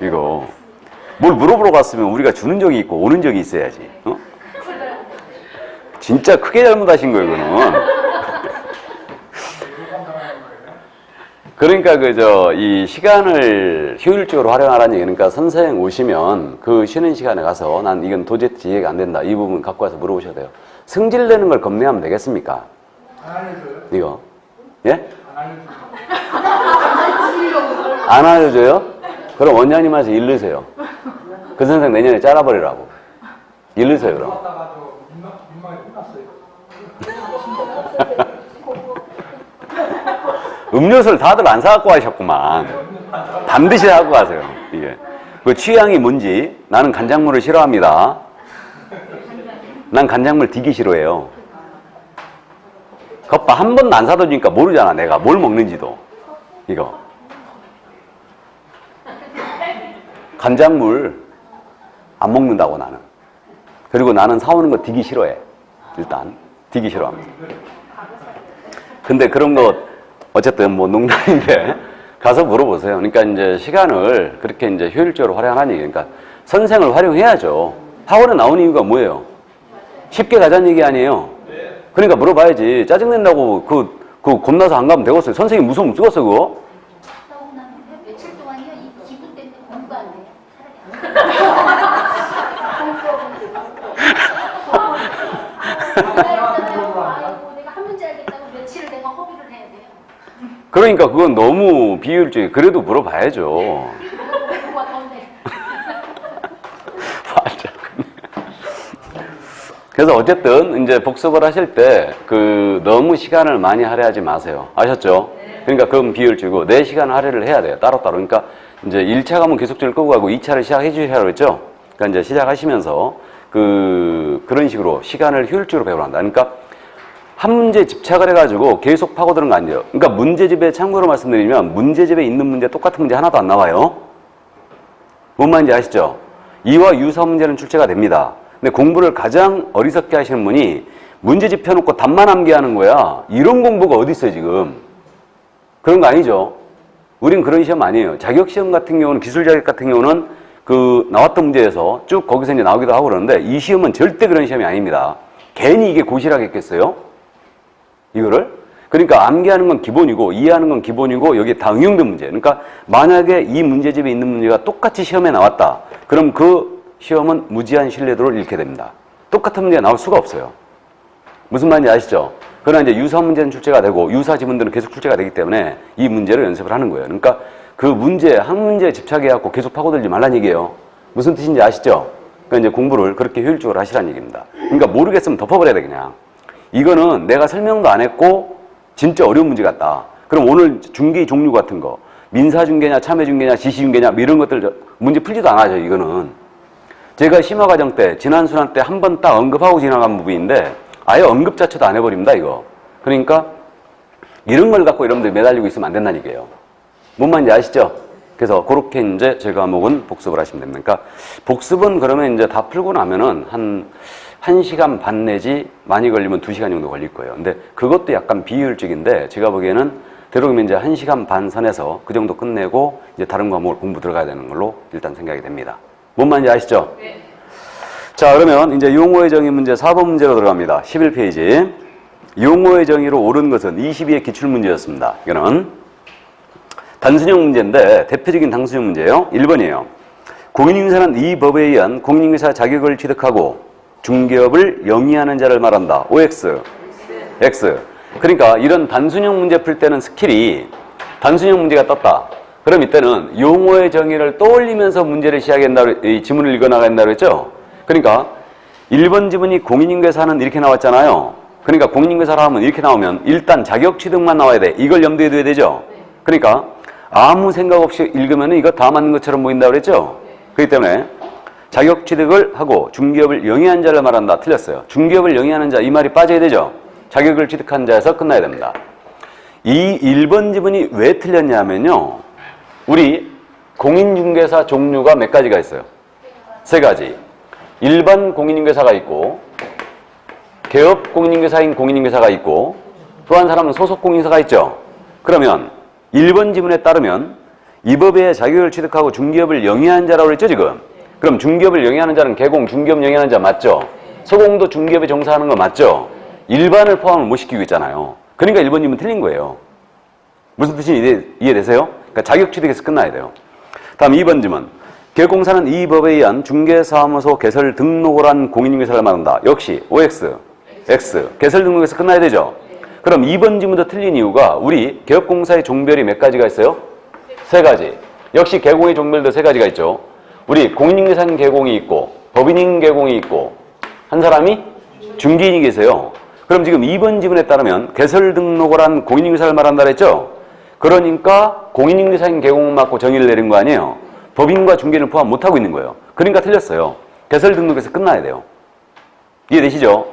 S1: 이거. 뭘 물어보러 갔으면 우리가 주는 적이 있고 오는 적이 있어야지. 어? 진짜 크게 잘못하신 거예요, 이거는. 그러니까 이 시간을 효율적으로 활용하라는 얘기. 그러니까 선생 오시면 그 쉬는 시간에 가서 난 이건 도저히 이해가 안 된다. 이 부분 갖고 와서 물어보셔야 돼요. 승질 내는 걸 겁내하면 되겠습니까?
S2: 안 알려줘요?
S1: 이거. 예?
S2: 안 알려줘요?
S1: 안 알려줘요? 그럼 원장님한테 일르세요. 그 선생 내년에 잘라버리라고. 일르세요, 그럼.
S2: 왔다가 민망해 끝났어요.
S1: 음료수를 다들 안 사갖고 가셨구만. 반드시 사갖고 가세요. 이게. 그 취향이 뭔지. 나는 간장물을 싫어합니다. 난 간장물 되게 싫어해요. 겉바 한 번도 안 사다 주니까 모르잖아, 내가 뭘 먹는지도. 이거. 간장물 안 먹는다고 나는. 그리고 나는 사오는 거 되게 싫어해. 일단 되게 싫어합니다. 근데 그런 거 어쨌든 뭐 농담인데 가서 물어보세요. 그러니까 이제 시간을 그렇게 이제 효율적으로 활용하는 얘기. 그러니까 선생을 활용해야죠. 학원에 나온 이유가 뭐예요? 쉽게 가자는 얘기 아니에요. 그러니까 물어봐야지. 짜증낸다고 그 그거 겁나서 안 가면 되겠어요. 선생님 무서우면 죽었어 그거.
S3: 갔다 오고 나면 며칠 동안요 이 기분 때문에 공부가 안 돼요. 아이고 내가 한 문제 알겠다고 며칠을 내가 허비를 해야 돼요.
S1: 그러니까 그건 너무 비효율적이에요. 그래도 물어봐야죠.
S3: 공부가 더운데.
S1: 맞아. 그래서 어쨌든 이제 복습을 하실 때 그 너무 시간을 많이 할애하지 마세요. 아셨죠? 그러니까 그건 비효율적이고 내 시간 할애를 해야 돼요. 따로따로. 그러니까 이제 1차 가면 계속적으로 끄고 가고 2차를 시작해 주셔야 그랬죠? 그러니까 이제 시작하시면서 그런 식으로 시간을 효율적으로 배우려 한다. 그러니까 한 문제에 집착을 해가지고 계속 파고드는 거 아니에요. 그러니까 문제집에 참고로 말씀드리면 문제집에 있는 문제 똑같은 문제 하나도 안 나와요. 뭔 말인지 아시죠? 이와 유사 문제는 출제가 됩니다. 근데 공부를 가장 어리석게 하시는 분이 문제집 펴놓고 답만 암기하는 거야. 이런 공부가 어디 있어요 지금. 그런 거 아니죠. 우린 그런 시험 아니에요. 자격시험 같은 경우는 기술자격 같은 경우는 그 나왔던 문제에서 쭉 거기서 이제 나오기도 하고 그러는데 이 시험은 절대 그런 시험이 아닙니다. 괜히 이게 고시라겠겠어요? 이거를? 그러니까 암기하는 건 기본이고 이해하는 건 기본이고 여기에 다 응용된 문제. 그러니까 만약에 이 문제집에 있는 문제가 똑같이 시험에 나왔다. 그럼 그 시험은 무지한 신뢰도를 잃게 됩니다. 똑같은 문제가 나올 수가 없어요. 무슨 말인지 아시죠? 그러나 이제 유사 문제는 출제가 되고 유사 지문들은 계속 출제가 되기 때문에 이 문제를 연습을 하는 거예요. 그러니까 그 문제, 한 문제에 집착해갖고 계속 파고들지 말란 얘기예요. 무슨 뜻인지 아시죠? 그러니까 이제 공부를 그렇게 효율적으로 하시라는 얘기입니다. 그러니까 모르겠으면 덮어버려야 돼, 그냥. 이거는 내가 설명도 안 했고 진짜 어려운 문제 같다. 그럼 오늘 중개 종류 같은 거, 민사중개냐, 참여중개냐, 지시중개냐 이런 것들 문제 풀지도 않아요, 이거는. 제가 심화과정 때, 지난 수능 때 한 번 딱 언급하고 지나간 부분인데 아예 언급 자체도 안 해버립니다, 이거. 그러니까 이런 걸 갖고 여러분들이 매달리고 있으면 안 된다는 얘기예요. 뭔 말인지 아시죠? 그래서 그렇게 이제 제 과목은 복습을 하시면 됩니다. 그러니까 복습은 그러면 이제 다 풀고 나면은 한 1시간 반 내지 많이 걸리면 2시간 정도 걸릴 거예요. 근데 그것도 약간 비효율적인데 제가 보기에는 되도록이면 이제 1시간 반 선에서 그 정도 끝내고 이제 다른 과목을 공부 들어가야 되는 걸로 일단 생각이 됩니다. 뭔 말인지 아시죠? 네. 자, 그러면 이제 용어의 정의 문제 4번 문제로 들어갑니다. 11페이지. 용어의 정의로 옳은 것은 22의 기출문제였습니다. 이거는 단순형 문제인데 대표적인 단순형 문제예요. 1번이에요. 공인인사는 이 법에 의한 공인인사 자격을 취득하고 중개업을 영위하는 자를 말한다. OX, X. 그러니까 이런 단순형 문제 풀 때는 스킬이 단순형 문제가 떴다. 그럼 이때는 용어의 정의를 떠올리면서 문제를 시작한다, 이 지문을 읽어나간다 그랬죠? 그러니까 1번 지문이 공인인계사는 이렇게 나왔잖아요. 그러니까 공인인계사라 하면 이렇게 나오면 일단 자격 취득만 나와야 돼. 이걸 염두에 둬야 되죠? 그러니까 아무 생각 없이 읽으면 이거 다 맞는 것처럼 보인다 그랬죠? 그렇기 때문에 자격 취득을 하고 중개업을 영위한 자를 말한다. 틀렸어요. 중개업을 영위하는 자, 이 말이 빠져야 되죠? 자격을 취득한 자에서 끝나야 됩니다. 이 1번 지문이 왜 틀렸냐면요. 우리 공인중개사 종류가 몇 가지가 있어요? 3가지. 일반 공인중개사가 있고 개업 공인중개사인 공인중개사가 있고 또 한 사람은 소속 공인사가 있죠. 그러면 1번 지문에 따르면 이 법에 자격을 취득하고 중개업을 영위한 자라고 그랬죠 지금? 그럼 중개업을 영위하는 자는 개공, 중개업 영위하는 자 맞죠? 소공도 중개업에 종사하는 거 맞죠? 일반을 포함을 못 시키고 있잖아요. 그러니까 1번 지문 틀린 거예요. 무슨 뜻인지 이해되세요? 그러니까 자격 취득에서 끝나야 돼요. 다음 2번 지문. 개공사는 이 법에 의한 중개사무소 개설 등록을 한 공인중개사를 말한다. 역시 OX, X. 개설 등록에서 끝나야 되죠? 그럼 2번 지문도 틀린 이유가 우리 개업공사의 종별이 몇 가지가 있어요? 3가지. 역시 개공의 종별도 3가지가 있죠. 우리 공인중개사인 개공이 있고 법인인 개공이 있고 한 사람이 중개인이 계세요. 그럼 지금 2번 지문에 따르면 개설 등록을 한 공인중개사를 말한다 그랬죠? 그러니까 공인중개사인 개공은 맞고 정의를 내린 거 아니에요? 법인과 중개인을 포함 못하고 있는 거예요. 그러니까 틀렸어요. 개설 등록에서 끝나야 돼요. 이해되시죠?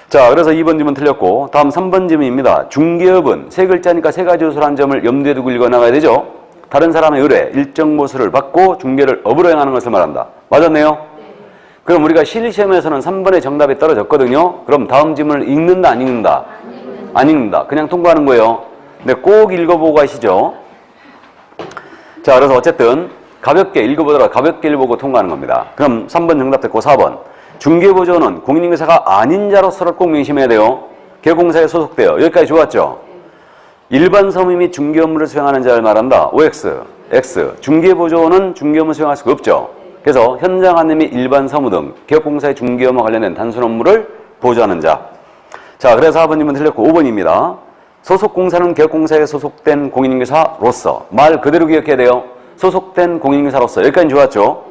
S1: 자, 그래서 2번 지문 틀렸고 다음 3번 지문입니다. 중개업은 3글자니까 3가지 요소라는 점을 염두에 두고 읽어나가야 되죠? 다른 사람의 의뢰, 일정 보수를 받고 중개를 업으로 행하는 것을 말한다. 맞았네요? 네. 그럼 우리가 실시험에서는 3번의 정답이 떨어졌거든요. 그럼 다음 지문을 읽는다, 안 읽는다? 안 읽는다. 그냥 통과하는 거예요. 근데 꼭 읽어보고 가시죠. 자, 그래서 어쨌든 가볍게 읽어보더라도 가볍게 읽어보고 통과하는 겁니다. 그럼 3번 정답 됐고 4번. 중개보조는 공인중개사가 아닌 자로서를 꼭 명심해야 돼요. 개공사에 소속돼요. 여기까지 좋았죠? 일반 서무 및 중개 업무를 수행하는 자를 말한다. OX, X. 중개보조원은 중개 업무 수행할 수가 없죠. 그래서 현장 안내 및 일반 서무 등 개업공사의 중개 업무와 관련된 단순 업무를 보조하는 자. 자, 그래서 4번님은 틀렸고 5번입니다. 소속공사는 개업공사에 소속된 공인인계사로서. 말 그대로 기억해야 돼요. 소속된 공인인계사로서. 여기까지 좋았죠.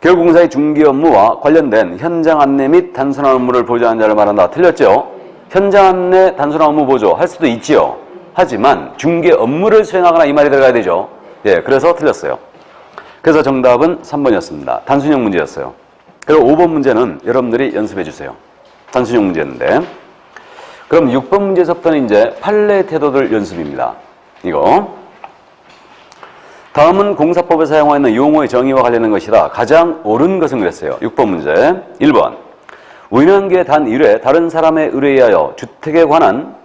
S1: 개업공사의 중개 업무와 관련된 현장 안내 및 단순한 업무를 보조하는 자를 말한다. 틀렸죠? 현장 안내, 단순한 업무 보조 할 수도 있지요. 하지만 중개 업무를 수행하거나 이 말이 들어가야 되죠. 예, 그래서 틀렸어요. 그래서 정답은 3번이었습니다. 단순형 문제였어요. 그리고 5번 문제는 여러분들이 연습해 주세요. 단순형 문제였는데. 그럼 6번 문제에서부터는 이제 판례 태도들 연습입니다. 이거. 다음은 공사법에 사용하는 용어의 정의와 관련된 것이다. 가장 옳은 것은 그랬어요. 6번 문제. 1번. 우연한기에 단 1회 다른 사람의 의뢰에 의하여 주택에 관한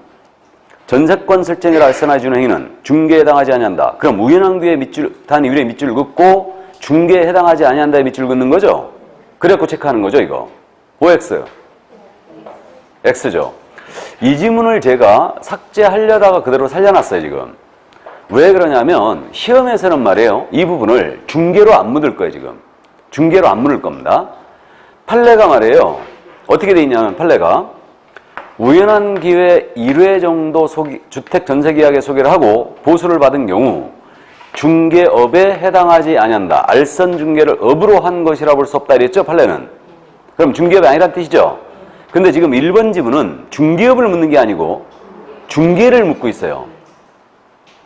S1: 전세권 설정을 알선해 주는 행위는 중개에 해당하지 아니한다. 그럼 우연한기에 단 1회 밑줄을 긋고 중개에 해당하지 아니한다에 밑줄을 긋는 거죠. 그래갖고 체크하는 거죠, 이거. OX. X죠. 이 지문을 제가 삭제하려다가 그대로 살려놨어요, 지금. 왜 그러냐면 시험에서는 말이에요. 이 부분을 중개로 안 묻을 거예요, 지금. 중개로 안 묻을 겁니다. 판례가 말이에요. 어떻게 돼 있냐면 판례가 우연한 기회 1회 정도 주택 전세 계약에 소개를 하고 보수를 받은 경우 중개업에 해당하지 아니한다. 알선 중개를 업으로 한 것이라 볼 수 없다 이랬죠, 판례는. 그럼 중개업이 아니란 뜻이죠. 근데 지금 1번 지문은 중개업을 묻는 게 아니고 중개를 묻고 있어요.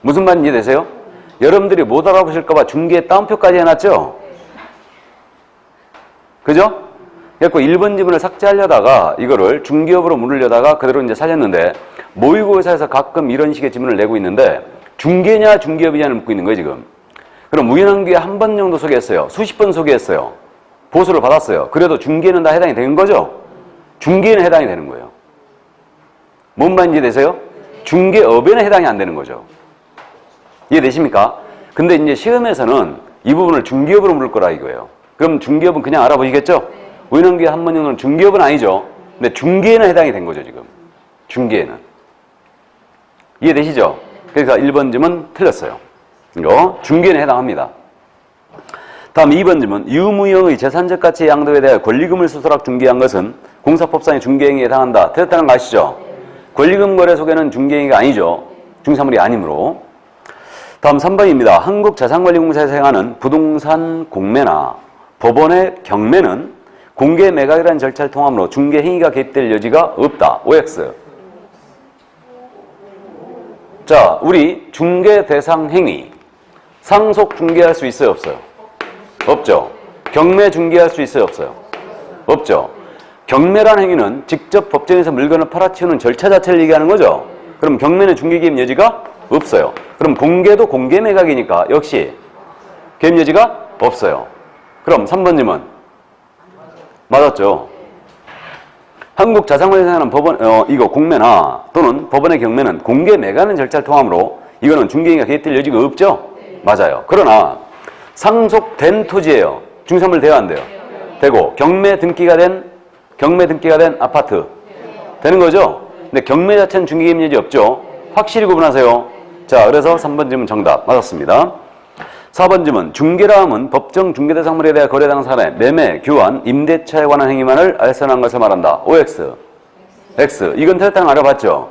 S1: 무슨 말인지 이해되세요? 여러분들이 못 알아보실까 봐 중개 따옴표까지 해놨죠? 그죠? 그래서 1번 지문을 삭제하려다가 이거를 중개업으로 물으려다가 그대로 이제 살렸는데 모의고사에서 가끔 이런 식의 지문을 내고 있는데 중개냐 중개업이냐를 묻고 있는 거예요, 지금. 그럼 우연한 기회 한 번 정도 소개했어요. 수십 번 소개했어요. 보수를 받았어요. 그래도 중개는 다 해당이 되는 거죠? 중개는 해당이 되는 거예요. 뭔 말인지 되세요? 중개업에는 해당이 안 되는 거죠. 이해되십니까? 근데 이제 시험에서는 이 부분을 중개업으로 물을 거라 이거예요. 그럼 중개업은 그냥 알아보시겠죠? 우연한 기회 한 번 정도는 중개업은 아니죠. 근데 중개에는 해당이 된 거죠, 지금. 중개에는. 이해되시죠? 그러니까 1번 지문 틀렸어요. 이거 중개에는 해당합니다. 다음 2번 지문. 유무형의 재산적 가치의 양도에 대해 권리금을 수수락 중개한 것은 공사법상의 중개행위에 해당한다. 틀렸다는 거 아시죠? 권리금 거래 소개는 중개행위가 아니죠. 중사물이 아니므로. 다음 3번입니다. 한국자산관리공사에서 행하는 부동산 공매나 법원의 경매는 공개 매각이라는 절차를 통함으로 중개 행위가 개입될 여지가 없다. OX. 자, 우리 중개 대상 행위. 상속 중개할 수 있어요, 없어요? 없죠. 경매 중개할 수 있어요, 없어요? 없죠. 경매라는 행위는 직접 법정에서 물건을 팔아치우는 절차 자체를 얘기하는 거죠. 그럼 경매는 중개 개입 여지가 없어요. 그럼 공개도 공개 매각이니까 역시 개입 여지가 없어요. 그럼 3번 질문. 맞았죠. 한국 자산관리에서 하는 법원, 이거 공매나 또는 법원의 경매는 공개 매각하는 절차를 통함으로 이거는 중개행위가 개입될 여지가 없죠? 맞아요. 그러나 상속된 토지예요. 중산물 돼야 안 돼요? 되고 경매 등기가 된 아파트 되는 거죠? 근데 경매 자체는 중개 개입 여지 없죠? 확실히 구분하세요. 자, 그래서 3번 질문 정답 맞았습니다. 4번 질문. 중개라 함은 법정 중개대상물에 대해 거래 당사간의 매매, 교환, 임대차에 관한 행위만을 알선한 것을 말한다. OX. X. 이건 틀렸다는 거 알아봤죠?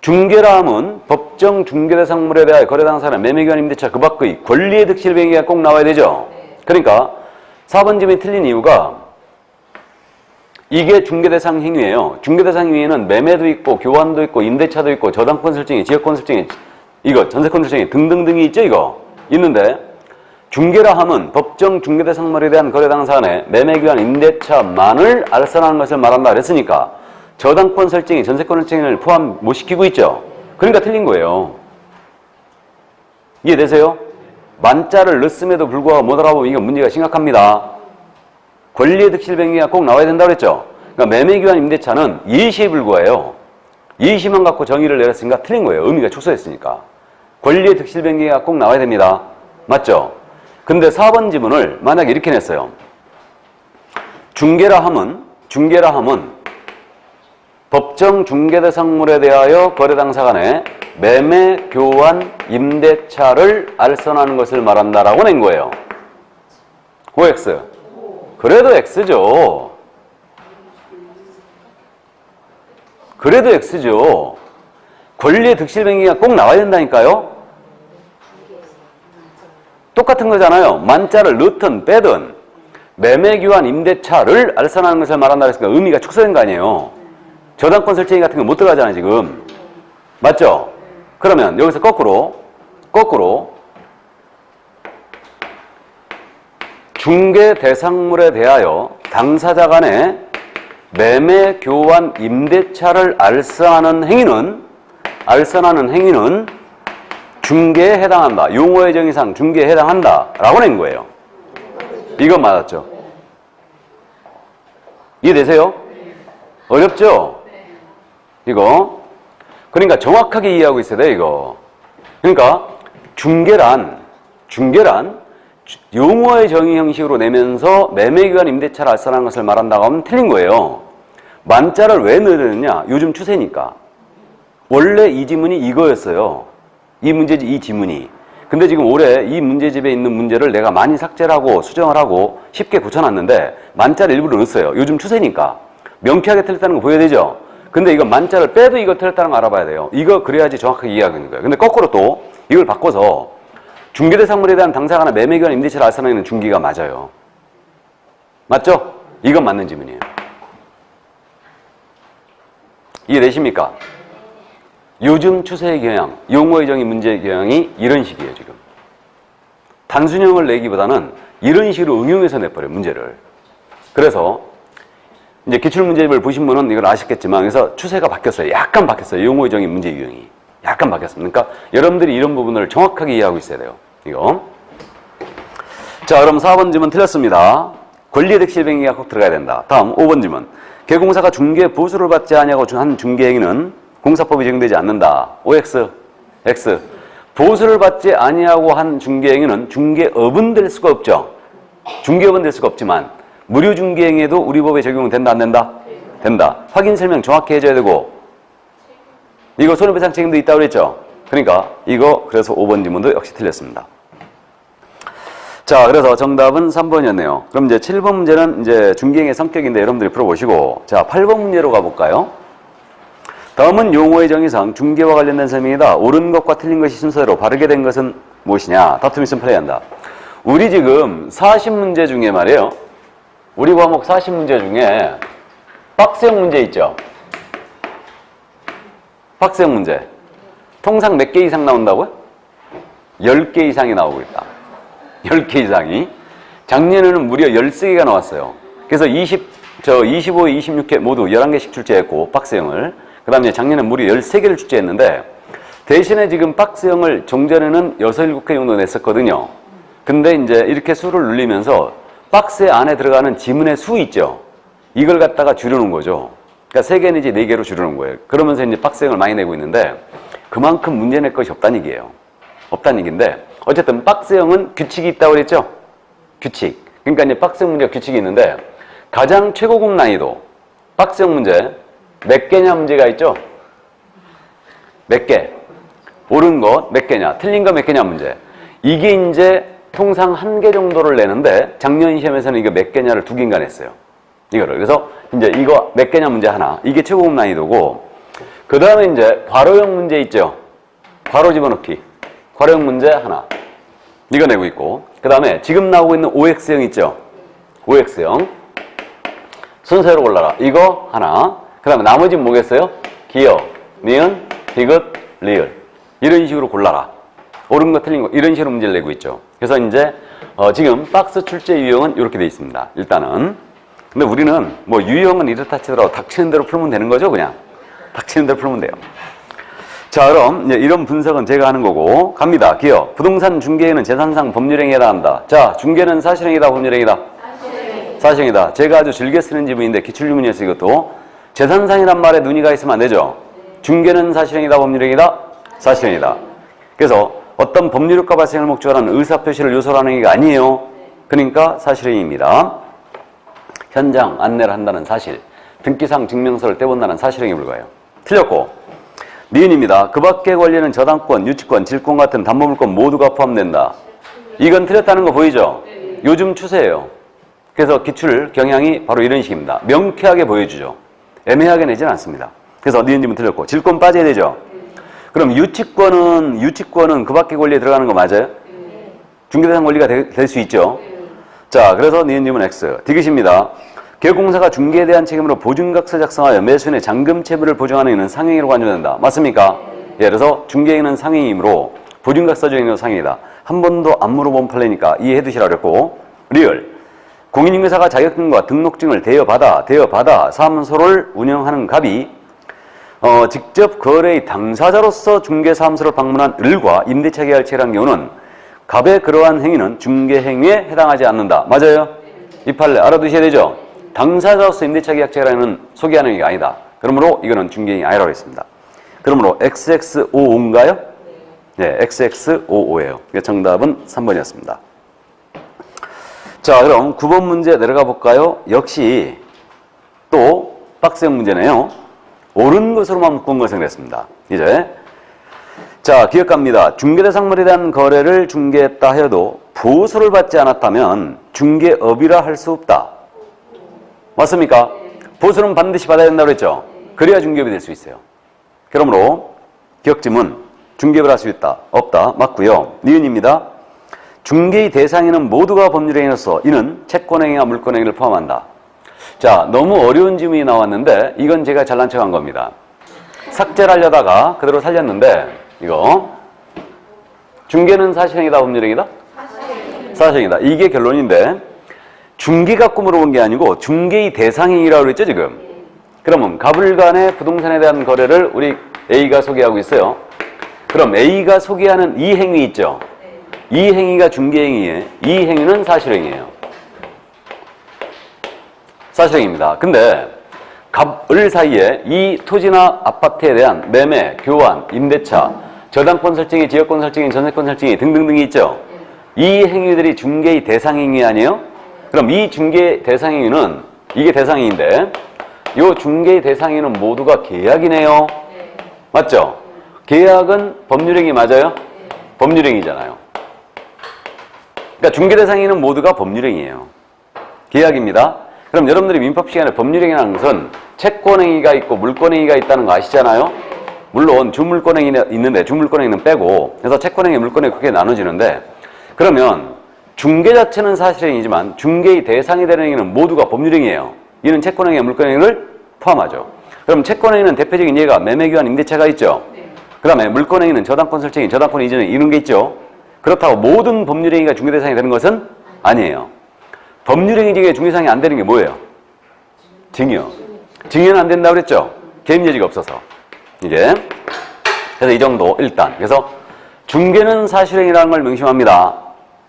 S1: 중개라 함은 법정 중개대상물에 대해 거래 당사간의 매매, 교환, 임대차 그 밖의 권리의 득실 행위가 꼭 나와야 되죠? 그러니까 4번 질문이 틀린 이유가 이게 중개대상 행위예요. 중개대상 행위에는 매매도 있고 교환도 있고 임대차도 있고 저당권 설정이, 지역권 설정이 이거 전세권 설정이 등등등이 있죠, 이거 있는데 중개라 함은 법정 중개대상물에 대한 거래 당사간의 매매, 교환, 임대차만을 알선하는 것을 말한다 그랬으니까 저당권 설정이 전세권 설정을 포함 못 시키고 있죠. 그러니까 틀린 거예요. 이해되세요? 만자를 넣었음에도 불구하고 못 알아보면 이게 문제가 심각합니다. 권리의 득실 행위가 꼭 나와야 된다고 그랬죠. 그러니까 매매, 교환, 임대차는 예시에 불과해요. 예시만 갖고 정의를 내렸으니까 틀린 거예요. 의미가 축소했으니까. 권리의 득실 행위가 꼭 나와야 됩니다. 맞죠? 근데 4번 지문을 만약에 이렇게 냈어요. 중개라 함은 법정 중개대상물에 대하여 거래당사 간에 매매, 교환, 임대차를 알선하는 것을 말한다라고 낸 거예요. OX. 그래도 X죠. 그래도 X죠. 권리의 득실뱅기가 꼭 나와야 된다니까요. 똑같은 거잖아요. 만자를 넣든 빼든 매매, 교환, 임대차를 알선하는 것을 말한다 그랬으니까 의미가 축소된 거 아니에요. 저당권 설정이 같은 거 못 들어가잖아요, 지금. 맞죠? 그러면 여기서 거꾸로 중개 대상물에 대하여 당사자 간에 매매, 교환, 임대차를 알선하는 행위는 중개에 해당한다. 용어의 정의상 중개에 해당한다. 라고 낸 거예요. 이거 맞았죠? 이해되세요? 어렵죠? 이거. 그러니까 정확하게 이해하고 있어야 돼, 이거. 그러니까 중개란 용어의 정의 형식으로 내면서 매매, 교환, 임대차를 알선하는 것을 말한다고 하면 틀린 거예요. 만자를 왜 넣느냐? 요즘 추세니까. 원래 이 지문이 이거였어요. 이 지문이. 근데 지금 올해 이 문제집에 있는 문제를 내가 많이 삭제를 하고 수정을 하고 쉽게 고쳐놨는데 만자를 일부러 넣었어요. 요즘 추세니까. 명쾌하게 틀렸다는 거 보여야 되죠? 근데 이거 만자를 빼도 이거 틀렸다는 거 알아봐야 돼요. 이거 그래야지 정확하게 이해하는 거예요. 근데 거꾸로 또 이걸 바꿔서 중개대상물에 대한 당사자나 매매, 교환, 임대차를 알선하는 중개가 맞아요. 맞죠? 이건 맞는 지문이에요. 이해되십니까? 요즘 추세의 경향, 용어의 정의 문제의 경향이 이런 식이에요, 지금. 단순형을 내기보다는 이런 식으로 응용해서 내버려요, 문제를. 그래서 이제 기출문제집을 보신 분은 이걸 아셨겠지만 그래서 추세가 바뀌었어요. 약간 바뀌었어요. 용어의 정의 문제 유형이. 약간 바뀌었습니다. 그러니까 여러분들이 이런 부분을 정확하게 이해하고 있어야 돼요. 이거. 자, 그럼 4번 질문 틀렸습니다. 권리의 득실뱅기가 꼭 들어가야 된다. 다음 5번 질문. 개공사가 중개 보수를 받지 아니하고 한 중개행위는 공사법이 적용되지 않는다. OX, X. 보수를 받지 아니하고 한 중개행위는 중개업은 될 수가 없죠. 중개업은 될 수가 없지만 무료 중개행위에도 우리 법에 적용은 된다, 안 된다? 된다. 확인 설명 정확히 해줘야 되고 이거 손해배상 책임도 있다고 그랬죠? 그러니까 이거 그래서 5번 지문도 역시 틀렸습니다. 자, 그래서 정답은 3번이었네요. 그럼 이제 7번 문제는 이제 중개행위의 성격인데 여러분들이 풀어보시고 자, 8번 문제로 가볼까요? 다음은 용어의 정의상 중개와 관련된 설명이다. 옳은 것과 틀린 것이 순서대로 바르게 된 것은 무엇이냐? 다툼 있으면 플레이한다. 우리 지금 40문제 중에 말이에요. 우리 과목 40문제 중에 박스형 문제 있죠? 박스형 문제. 통상 몇 개 이상 나온다고요? 10개 이상이 나오고 있다. 10개 이상이. 작년에는 무려 13개가 나왔어요. 그래서 25, 26회 모두 11개씩 출제했고 박스형을. 그 다음에 작년에 무려 13개를 출제했는데 대신에 지금 박스형을 종전에는 6, 7개 정도 냈었거든요. 근데 이제 이렇게 수를 늘리면서 박스 안에 들어가는 지문의 수 있죠? 이걸 갖다가 줄여놓은 거죠. 그러니까 3개 내지 4개로 줄여놓은 거예요. 그러면서 이제 박스형을 많이 내고 있는데 그만큼 문제 낼 것이 없다는 얘기예요. 없다는 얘기인데 어쨌든 박스형은 규칙이 있다고 그랬죠? 규칙. 그러니까 이제 박스형 문제가 규칙이 있는데 가장 최고급 난이도 박스형 문제 몇 개냐 문제가 있죠? 몇 개? 옳은 거 몇 개냐? 틀린 거 몇 개냐 문제. 이게 이제 통상 1개 정도를 내는데 작년 시험에서는 이거 몇 개냐를 2개인가 냈어요. 이거를. 그래서 이제 이거 몇 개냐 문제 하나. 이게 최고급 난이도고 그 다음에 이제 괄호형 문제 있죠? 괄호 집어넣기. 괄호형 문제 하나. 이거 내고 있고 그 다음에 지금 나오고 있는 OX형 있죠? OX형. 순서대로 골라라. 이거 하나. 그 다음에 나머지는 뭐겠어요? 기역, 니은, 디귿, 리을. 이런 식으로 골라라. 옳은 거 틀린 거 이런 식으로 문제를 내고 있죠. 그래서 이제 지금 박스 출제 유형은 이렇게 돼 있습니다. 일단은. 근데 우리는 뭐 유형은 이렇다 치더라도 닥치는 대로 풀면 되는 거죠, 그냥. 닥치는 대로 풀면 돼요. 자, 그럼 이제 이런 분석은 제가 하는 거고 갑니다. 기억. 부동산 중개에는 재산상 법률행위에 해당한다. 자, 중개는 사실행위다, 법률행위다? 사실행위다. 제가 아주 즐겨 쓰는 지문인데 기출유문이었어요, 이것도. 재산상이란 말에 눈이 가 있으면 안 되죠. 중개는 사실행위다, 법률행위다? 사실행위다. 그래서 어떤 법률효과 발생을 목적으로 하는 의사표시를 요소로 하는 행위가 아니에요. 그러니까 사실행위입니다. 현장 안내를 한다는 사실. 등기상 증명서를 떼본다는 사실행위에 불과해요. 틀렸고, 니은입니다. 그 밖의 권리는 저당권, 유치권, 질권 같은 담보물권 모두가 포함된다. 이건 틀렸다는 거 보이죠? 요즘 추세예요. 그래서 기출 경향이 바로 이런 식입니다. 명쾌하게 보여주죠. 애매하게 내지는 않습니다. 그래서 니은님은 틀렸고, 질권 빠져야 되죠? 그럼 유치권은 그 밖의 권리에 들어가는 거 맞아요? 중개대상 권리가 될 수 있죠? 자, 그래서 니은님은 X. 디귿입니다. 개공사가 중개에 대한 책임으로 보증각서 작성하여 매수인의 잔금 채무를 보증하는 이는 상행위로 간주된다. 맞습니까? 예, 그래서 중개인은 상행이므로 보증각서 조행도 상행이다. 한 번도 안 물어본 판례니까 이해해 두시라 그랬고, 리얼. 공인중개사가 자격증과 등록증을 대여받아 사무소를 운영하는 갑이 직접 거래의 당사자로서 중개사무소를 방문한 을과 임대차 계약을 체결한 경우는 갑의 그러한 행위는 중개행위에 해당하지 않는다. 맞아요? 이 판례 알아두셔야 되죠? 당사자로서 임대차 계약 체결하는 소개하는 행위가 아니다. 그러므로 이거는 중개행위 아니라고 했습니다. 그러므로 XX55인가요? 네, XX55예요. 정답은 3번이었습니다. 자, 그럼 9번 문제 내려가 볼까요? 역시 또 박스형 문제네요. 옳은 것으로만 묶은 것을 그랬습니다. 이제 자, 기억합니다. 중개대상물에 대한 거래를 중개했다 하여도 보수를 받지 않았다면 중개업이라 할 수 없다. 맞습니까? 보수는 반드시 받아야 된다고 그랬죠? 그래야 중개업이 될 수 있어요. 그러므로 기억지문 중개업을 할 수 있다. 없다. 맞고요. 니은입니다. 중개의 대상에는 모두가 법률행위로서 이는 채권행위와 물권행위를 포함한다. 자, 너무 어려운 질문이 나왔는데 이건 제가 잘난 척한 겁니다. 삭제를 하려다가 그대로 살렸는데 이거 중개는 사실행위다 법률행위다? 사실행위다. 이게 결론인데 중개 갖고 물어본 게 아니고 중개의 대상행위라고 그랬죠 지금? 그러면 갑을 간의 부동산에 대한 거래를 우리 A가 소개하고 있어요. 그럼 A가 소개하는 이 행위 있죠? 이 행위가 중개행위예요. 이 행위는 사실행위예요. 사실행위입니다. 근데 갑을 사이에 이 토지나 아파트에 대한 매매, 교환, 임대차, 저당권 설정이, 지역권 설정이, 전세권 설정이 등등등이 있죠. 이 행위들이 중개의 대상행위 아니에요? 그럼 이 중개 대상행위는 이게 대상행위인데 이 중개의 대상행위는 모두가 계약이네요. 맞죠? 계약은 법률행위 맞아요? 법률행위잖아요. 그러니까 중개 대상행위는 모두가 법률행위예요. 계약입니다. 그럼 여러분들이 민법 시간에 법률행위라는 것은 채권행위가 있고 물권행위가 있다는 거 아시잖아요? 물론 주물권행위는 있는데 주물권행위는 빼고 그래서 채권행위, 물권행위 크게 나눠지는데 그러면 중개 자체는 사실행위지만 중개의 대상이 되는 행위는 모두가 법률행위예요. 이는 채권행위와 물권행위를 포함하죠. 그럼 채권행위는 대표적인 예가 매매교환, 임대차가 있죠. 그 다음에 물권행위는 저당권 설정이, 저당권 이전이 이런 게 있죠. 그렇다고 모든 법률행위가 중개 대상이 되는 것은 아니에요. 법률행위 중에 중개 대상이 안 되는 게 뭐예요? 증여. 증여는 안 된다고 그랬죠? 개입 여지가 없어서. 이게. 그래서 이 정도 일단. 그래서 중개는 사실행위라는 걸 명심합니다.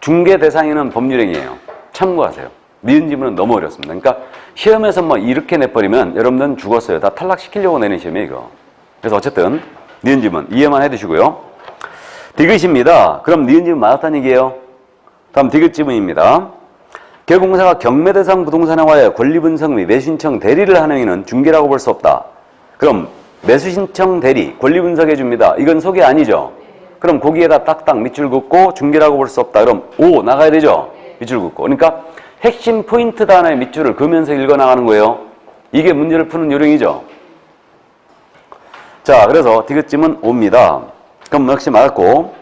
S1: 중개 대상에는 법률행위예요. 참고하세요. 니은 지문은 너무 어렵습니다. 그러니까 시험에서 뭐 이렇게 내버리면 여러분들은 죽었어요. 다 탈락시키려고 내는 시험이에요, 이거. 그래서 어쨌든 니은 지문 이해만 해두시고요. 디귿입니다. 그럼 니은 지문 맞았다는 얘기예요. 다음 디귿 지문입니다. 개공사가 경매 대상 부동산에 관하여 권리 분석 및 매수 신청 대리를 하는 행위는 중개라고 볼 수 없다. 그럼 매수 신청 대리, 권리 분석해 줍니다. 이건 소개 아니죠? 그럼 거기에다 딱딱 밑줄 긋고 중개라고 볼 수 없다. 그럼 O 나가야 되죠? 밑줄 긋고. 그러니까 핵심 포인트 단어의 밑줄을 그으면서 읽어 나가는 거예요. 이게 문제를 푸는 요령이죠. 자, 그래서 디귿짐은 O입니다. 그럼 역시 맞았고,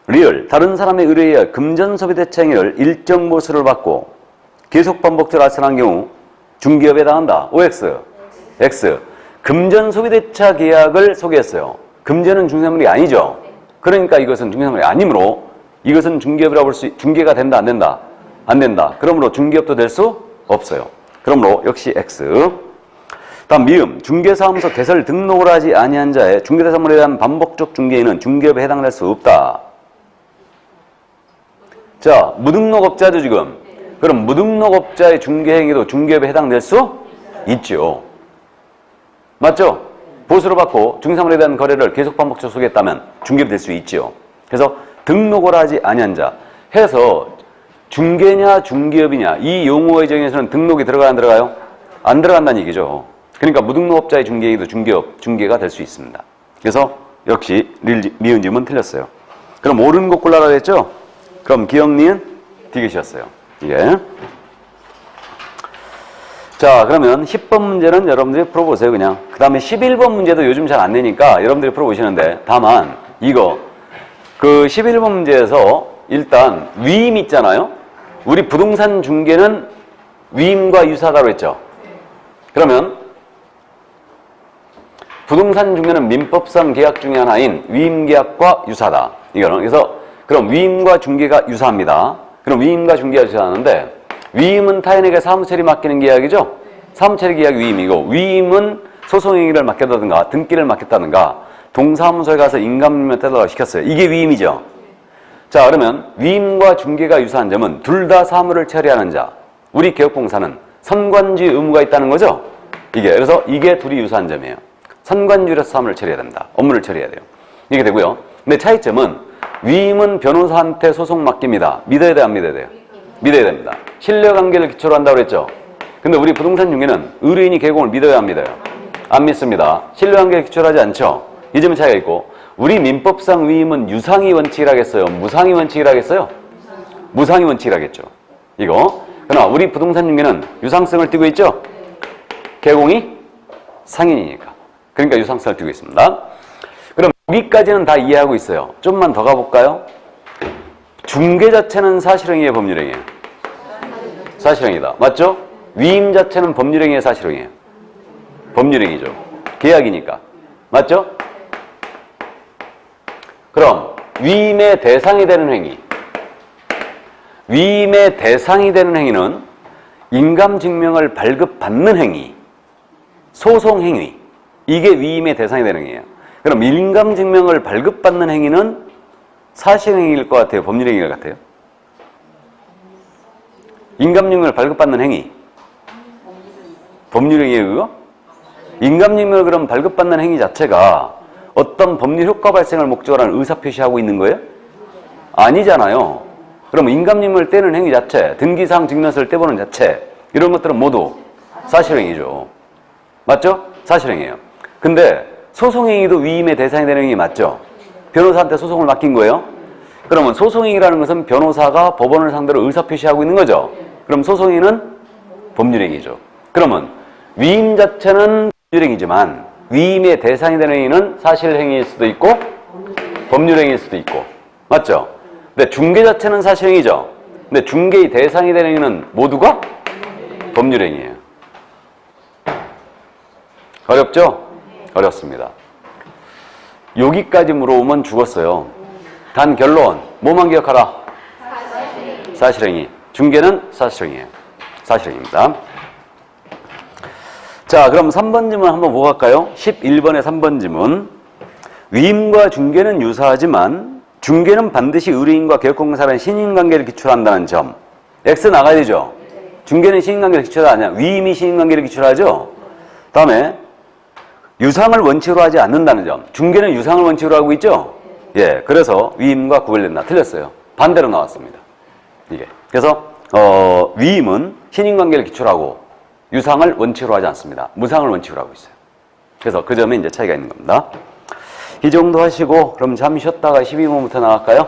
S1: 리얼, 다른 사람의 의뢰에 의해 금전 소비 대체 행위를 일정 보수를 받고 계속 반복적으로 발생한 경우 중개업에 해당한다. OX, X. 금전 소비 대차 계약을 소개했어요. 금전은 중개물이 아니죠. 그러니까 이것은 중개물이 아니므로 이것은 중개업이라고 볼 수, 중개가 된다, 안 된다? 안 된다. 그러므로 중개업도 될 수 없어요. 그러므로 역시 X. 다음 미음, 중개사무소 개설 등록을 하지 아니한 자의 중개대상물에 대한 반복적 중개인은 중개업에 해당될 수 없다. 자, 무등록업자죠 지금. 그럼 무등록업자의 중개행위도 중개업에 해당될 수 있죠. 맞죠? 보수를 받고 중개사물에 대한 거래를 계속 반복적으로 소개했다면 중개업이 될 수 있죠. 그래서 등록을 하지 아니한 자 해서 중개냐 중개업이냐 이 용어의 정의에서는 등록이 들어가요 안 들어가요? 안 들어간다는 얘기죠. 그러니까 무등록업자의 중개행위도 중개가 될 수 있습니다. 그래서 역시 미은 지문 틀렸어요. 그럼 옳은 거 골라라 했죠? 그럼 기억, 니은, 디귿이었어요. 이게. 자, 그러면 10번 문제는 여러분들이 풀어보세요, 그냥. 그 다음에 11번 문제도 요즘 잘 안 내니까 여러분들이 풀어보시는데, 다만, 이거, 그 11번 문제에서 일단 위임 있잖아요? 우리 부동산 중개는 위임과 유사다로 했죠? 그러면, 부동산 중개는 민법상 계약 중에 하나인 위임계약과 유사다. 이거는. 그래서, 그럼 위임과 중개가 유사합니다. 그럼 위임과 중개가 유사하는데, 위임은 타인에게 사무처리 맡기는 계약이죠? 사무처리 계약이 위임이고, 위임은 소송행위를 맡겼다든가 등기를 맡겼다든가 동사무소에 가서 인감을 떼달라고 시켰어요. 이게 위임이죠? 자, 그러면 위임과 중개가 유사한 점은 둘 다 사무를 처리하는 자, 우리 개업공사는 선관주의 의무가 있다는 거죠? 이게. 그래서 이게 둘이 유사한 점이에요. 선관주의로서 사무를 처리해야 된다. 업무를 처리해야 돼요. 이게 되고요. 근데 차이점은 위임은 변호사한테 소송 맡깁니다. 믿어야 돼, 안 믿어야 돼요? 믿어야 됩니다. 신뢰관계를 기초로 한다고 그랬죠? 근데 우리 부동산 중개는 의뢰인이 개공을 믿어요, 안 믿어요? 안 믿습니다. 신뢰관계를 기초로 하지 않죠? 이 점은 차이가 있고, 우리 민법상 위임은 유상위 원칙이라겠어요? 무상위 원칙이라겠어요? 무상위 원칙이라겠죠. 이거. 그러나 우리 부동산 중개는 유상성을 띠고 있죠? 개공이 상인이니까. 그러니까 유상성을 띠고 있습니다. 그럼 여기까지는 다 이해하고 있어요. 좀만 더 가볼까요? 중개 자체는 사실행위의 법률행위예요. 사실행위다. 맞죠? 위임 자체는 법률행위의 사실행위예요. 법률행위죠. 계약이니까. 맞죠? 그럼 위임의 대상이 되는 행위. 위임의 대상이 되는 행위는 인감증명을 발급받는 행위, 소송행위. 이게 위임의 대상이 되는 행위예요. 그럼 인감증명을 발급받는 행위는 사실행위일 것 같아요? 법률행위 같아요? 인감증명을 발급받는 행위. 법률행위예요, 그거? 인감증명을 그럼 발급받는 행위 자체가 어떤 법률 효과 발생을 목적으로 하는 의사표시하고 있는 거예요? 아니잖아요. 그럼 인감증명을 떼는 행위 자체, 등기사항 증명서를 떼보는 자체, 이런 것들은 모두 사실행위죠. 맞죠? 사실행위예요. 근데 소송행위도 위임의 대상이 되는 행위 맞죠? 변호사한테 소송을 맡긴 거예요? 그러면 소송행위라는 것은 변호사가 법원을 상대로 의사표시하고 있는 거죠? 그럼 소송행위는 법률행위죠. 그러면 위임 자체는 법률행위지만 위임의 대상이 되는 행위는 사실행위일 수도 있고 법률행위일 수도 있고. 맞죠? 근데 중개 자체는 사실행위죠. 근데 중개의 대상이 되는 행위는 모두가 법률행위예요. 어렵죠? 어렵습니다. 여기까지 물어보면 죽었어요. 단 결론, 뭐만 기억하라? 사실행위. 중개는 사실행위예요. 사실행위입니다. 자, 그럼 3번 지문 한번 보고 갈까요? 11번의 3번 지문. 위임과 중개는 유사하지만 중개는 반드시 의뢰인과 개업공사라는 신인관계를 기초로 한다는 점. X 나가야 되죠? 중개는 신인관계를 기초로 하냐? 위임이 신인관계를 기초로 하죠? 다음에 유상을 원칙으로 하지 않는다는 점. 중개는 유상을 원칙으로 하고 있죠? 예, 그래서 위임과 구별된다. 틀렸어요. 반대로 나왔습니다. 이게. 그래서 위임은 신인관계를 기초로 하고 유상을 원칙으로 하지 않습니다. 무상을 원칙으로 하고 있어요. 그래서 그 점에 이제 차이가 있는 겁니다. 이 정도 하시고 그럼 잠시 쉬었다가 12번부터 나갈까요?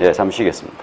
S1: 예, 잠시 쉬겠습니다.